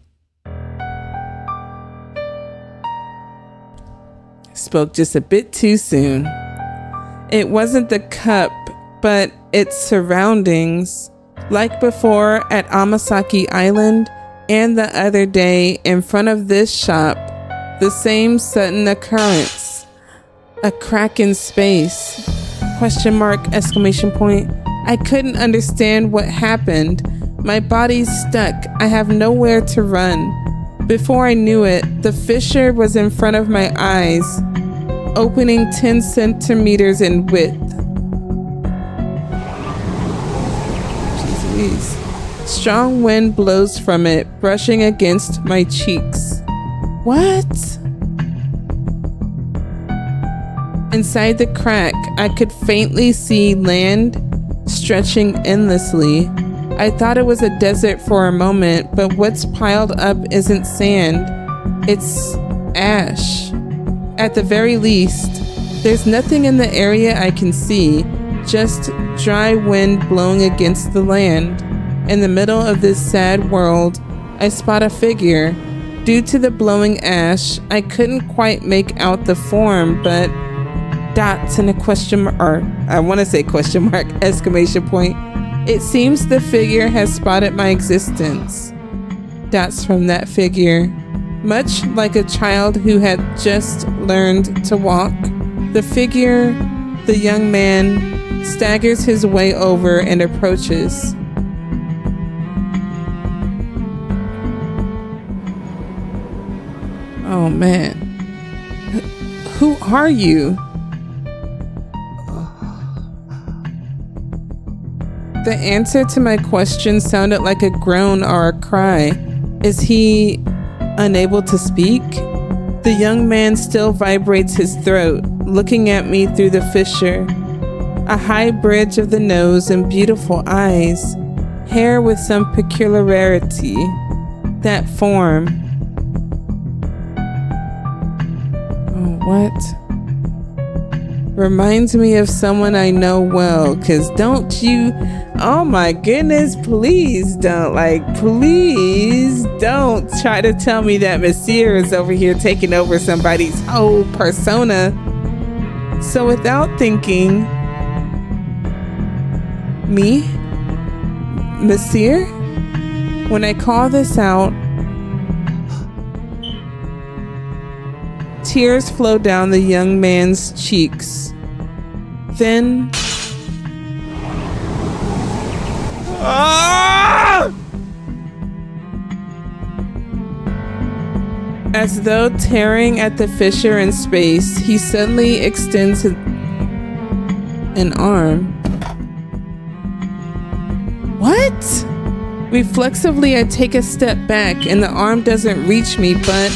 Spoke just a bit too soon. It wasn't the cup, but its surroundings. Like before at Amasaki Island and the other day in front of this shop, the same sudden occurrence. A crack in space. Question mark, exclamation point. I couldn't understand what happened. My body's stuck. I have nowhere to run. Before I knew it, the fissure was in front of my eyes, opening 10 centimeters in width. Jeez. Strong wind blows from it, brushing against my cheeks. What? Inside the crack, I could faintly see land stretching endlessly. I thought it was a desert for a moment, but what's piled up isn't sand. It's ash. At the very least, there's nothing in the area I can see, just dry wind blowing against the land. In the middle of this sad world, I spot a figure. Due to the blowing ash, I couldn't quite make out the form, but dots and a question mark, or I want to say question mark, exclamation point. It seems the figure has spotted my existence. Dots from that figure. Much like a child who had just learned to walk, the figure, the young man, staggers his way over and approaches. Oh man. Who are you? The answer to my question sounded like a groan or a cry. Is he unable to speak? The young man still vibrates his throat, looking at me through the fissure. A high bridge of the nose and beautiful eyes. Hair with some peculiarity. That form. What? Reminds me of someone I know well, cause don't you, oh my goodness, please don't try to tell me that Misyr is over here taking over somebody's whole persona. So without thinking, me? Misyr? When I call this out, tears flow down the young man's cheeks. Then, as though tearing at the fissure in space, he suddenly extends an arm. What? Reflexively, I take a step back and the arm doesn't reach me, but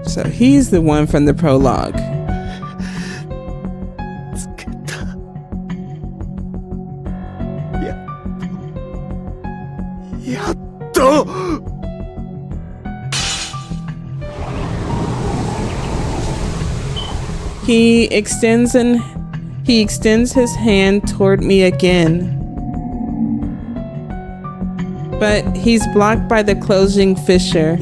so he's the one from the prologue. He extends his hand toward me again. But he's blocked by the closing fissure.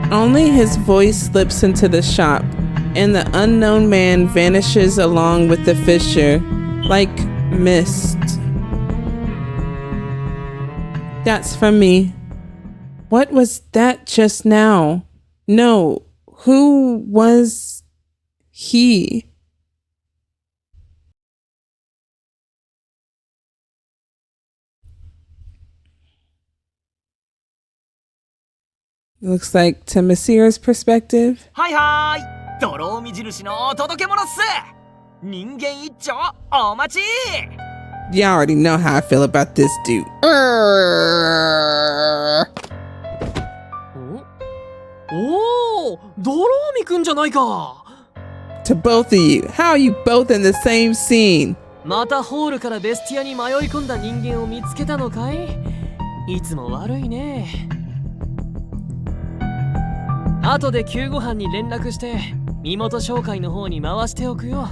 Only his voice slips into the shop, and the unknown man vanishes along with the fissure, like mist. That's from me. What was that just now? No, who was he? Looks like to Misyr's perspective. はいはい、ドロー目印の届け物っす。人間一丁お待ち。 Y'all already know how I feel about this dude. Oh, ドローミくんじゃないか。 To both of you, how are you both in the same scene? またホールからベスティアに迷い込んだ人間を見つけたのかい？いつも悪いね。後で救護班に連絡して身元紹介の方に回しておくよ。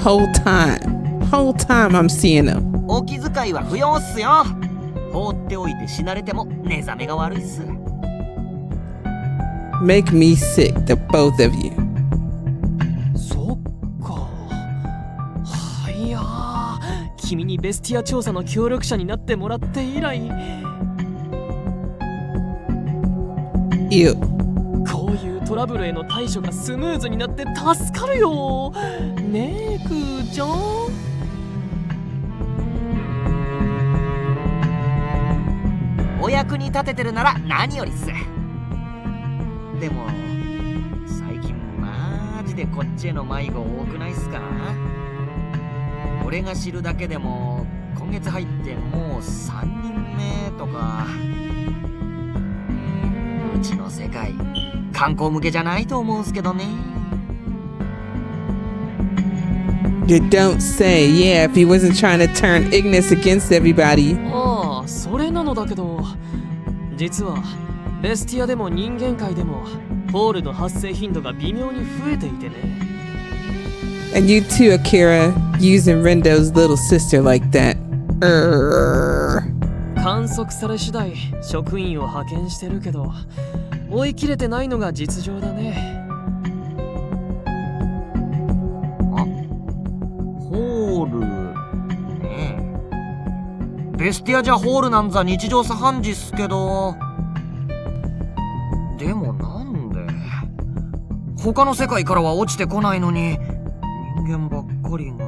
Whole time I'm seeing him. お気遣いは不要っすよ。放っておいて死なれても寝覚めが悪いっす。Make me sick, the both of you. そっか。いや君にベスティア調査の協力者になってもらって以来。Ew. こういうトラブルへの対処がスムーズになって助かるよ。ねえ、クーちゃん。お役に立ててるなら何よりっす。でも最近マジでこっちへの迷子多くないっすか？俺が知るだけでも今月入ってもう3人目とか。うちの世界観光向けじゃないと思うんすけどね。You don't say. Yeah, if he wasn't trying to turn Ignis against everybody. ああ、それなのだけど、実はベスティアでも人間界でもホールの発生頻度が微妙に増えていてね。And you too, Akira, using Rendo's little sister like that. 観測され次第職員を派遣してるけど、追い切れてないのが実情だね。ホールねえ。ベスティアじゃホールなんざ日常茶飯事っすけど、でもなんで他の世界からは落ちてこないのに人間ばっかりが。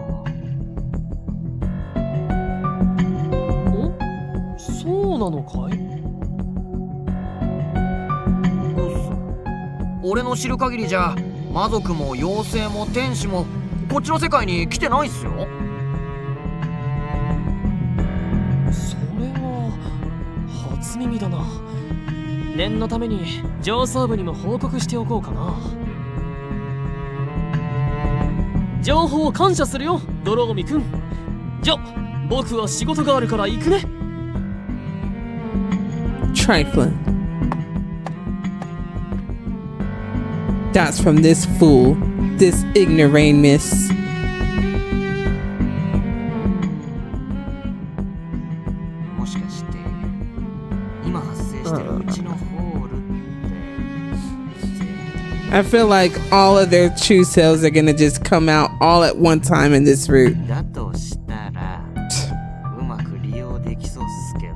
そうなのかい？俺の知る限りじゃ魔族も妖精も天使もこっちの世界に来てないっすよ。それは初耳だな。念のために上層部にも報告しておこうかな。情報感謝するよ、ドローミくん。じゃ僕は仕事があるから行くね。Trifling. Dots from this fool, this ignoramus. もしかして今発生してるうちのホールって I feel like all of their true selves are gonna just come out all at one time in this route. だとしたらうまく利用できそうっすけど。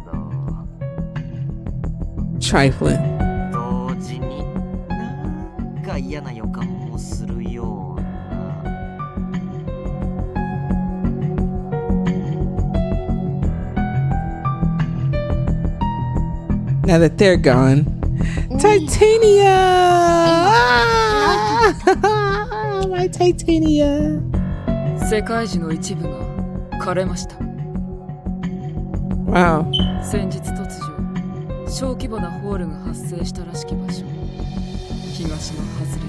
Trifling. 同時になんか嫌な予感もするような。Now that they're gone. Titania! Ah, my Titania. 世界樹の一部が枯れました。 Wow. 先日突如小規模なホールが発生したらしき場所、東の外れ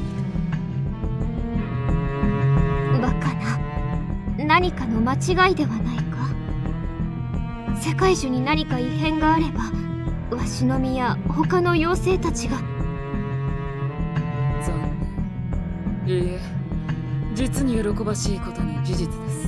にバカな。何かの間違いではないか。世界中に何か異変があればわしの実や他の妖精たちが。残念。いいえ、実に喜ばしいことに事実です。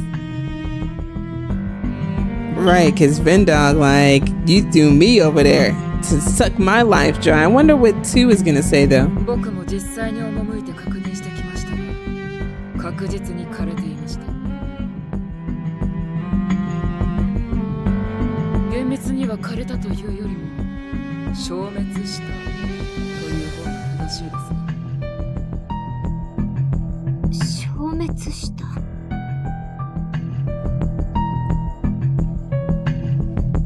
Right, because Vendog, like, you threw me over there to suck my life dry. I wonder what 2 is gonna say, though. 僕も実際に赴いて確認してきましたが、確実に枯れていました。厳密には枯れたというよりも消滅したという方が正しいですね。消滅した。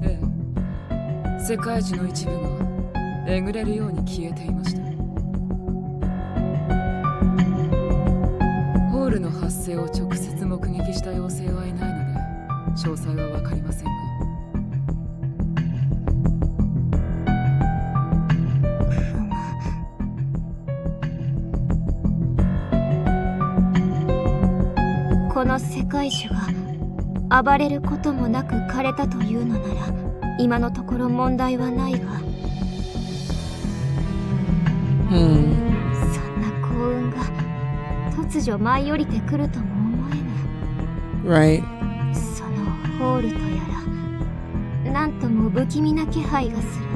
ええ、世界樹の一部がえぐれるように消えていました。ホールの発生を直接目撃した妖精はいないので詳細は分かりませんが、この世界樹が暴れることもなく枯れたというのなら今のところ問題はないが、そんな幸突如舞い降りてくるとも思えぬ。 Right. そのホールとやら、なんとも不気味な気配がするの。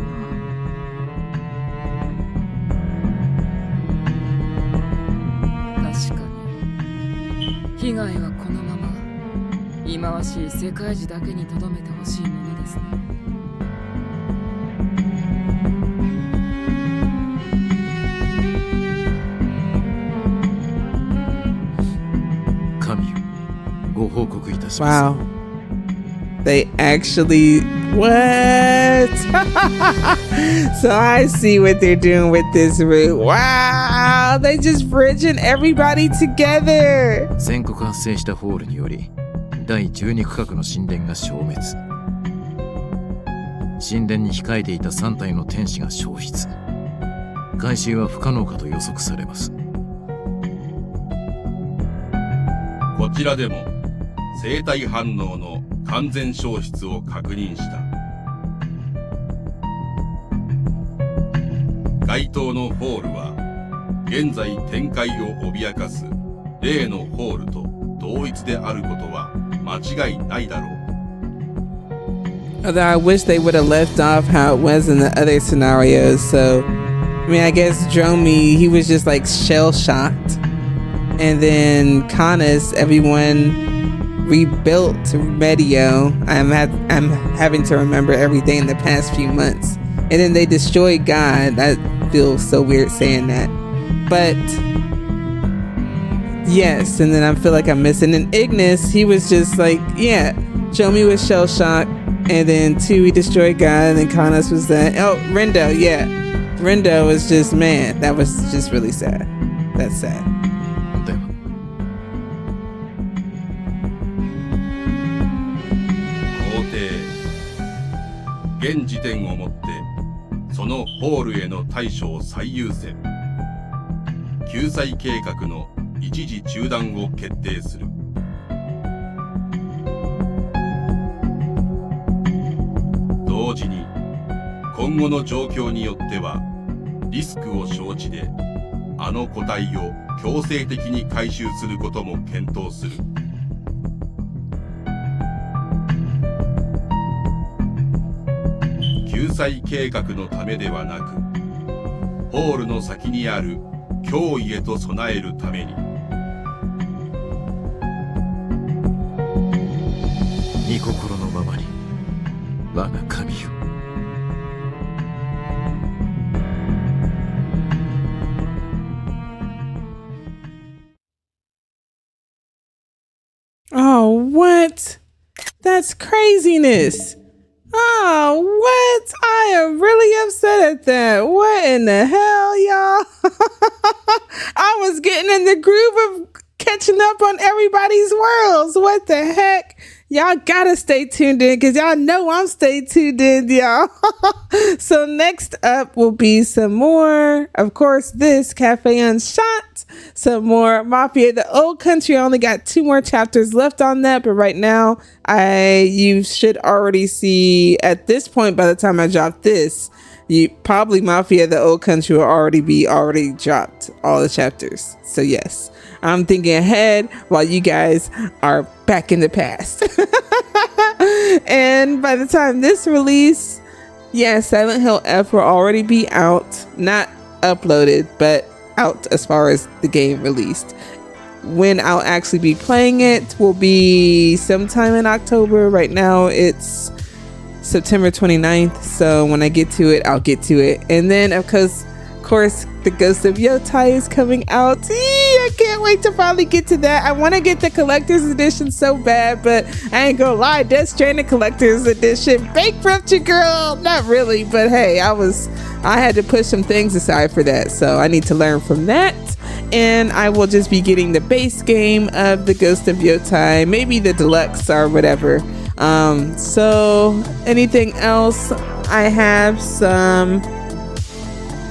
確かに被害はこのまま忌まわしい世界樹だけに留めてほしいものですね。神よ、ご報告いたします。 Wow. They actually what? So I see what they're doing with this route. Wow, they just bridging everybody together. 全国発生したホールにより第12区画の神殿が消滅。神殿に控えていた3体の天使が消失。回収は不可能かと予測されます。こちらでも生体反応の完全消失を確認した。該当のホールは現在展開を脅かす例のホールと同一であることは間違いないだろう。 Although I wish they would have left off how it was in the other scenarios. So, I mean, I guess Dromi, he was just like shell shocked. And then Canis, everyone rebuilt Medio. I'm having to remember everything in the past few months. And then they destroyed God. I feel so weird saying that. But yes, and then I feel like I'm missing. And Ignis, he was just like, yeah, Dromi was shell shocked. And then II, he destroyed God. And then Canis was that. Oh, Rendo, yeah. Rendo was just, man, that was just really sad. That's sad. 現時点をもってそのホールへの対処を最優先、救済計画の一時中断を決定する。同時に今後の状況によってはリスクを承知であの個体を強制的に回収することも検討する。救済計画のためではなく、ホールの先にある脅威へと備えるために。御心のままに、我が神よ。Oh, what? That's craziness. Oh, what? I am really upset at that. What in the hell, y'all? I was getting in the groove of catching up on everybody's worlds. What the heck? Y'all gotta stay tuned in because y'all know I'm stay tuned in, y'all. So next up will be some more, of course, this Cafe Unshot, some more Mafia the Old Country. I only got 2 more chapters left on that, but right now you should already see at this point, by the time I drop this, you probably Mafia the Old Country will already dropped all the chapters. So yes, I'm thinking ahead while you guys are back in the past. And by the time this release, yeah, Silent Hill F will already be out, not uploaded, but out as far as the game released. When I'll actually be playing it will be sometime in October. Right now it's September 29th. So when I get to it, I'll get to it. And then of course, the Ghost of Yotai is coming out. I can't wait to finally get to that. I want to get the collector's edition so bad, but I ain't gonna lie, Death Stranding collector's edition bankrupt you, girl. Not really, but hey, I had to push some things aside for that, so I need to learn from that. And I will just be getting the base game of the Ghost of Yotai, maybe the deluxe or whatever. So anything else? I have some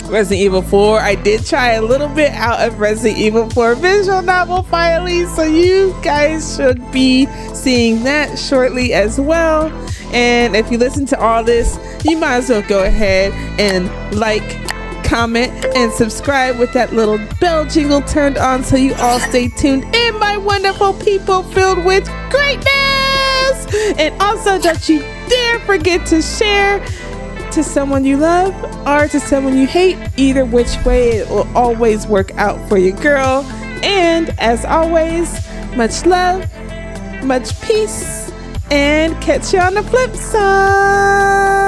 Resident Evil 4. I did try a little bit out of Resident Evil 4 visual novel finally, so you guys should be seeing that shortly as well. And if you listen to all this, you might as well go ahead and like, comment, and subscribe with that little bell jingle turned on so you all stay tuned in, my wonderful people filled with greatness. And also, don't you dare forget to share to someone you love or to someone you hate. Either which way, it will always work out for you, girl. And as always, much love, much peace, and catch you on the flip side.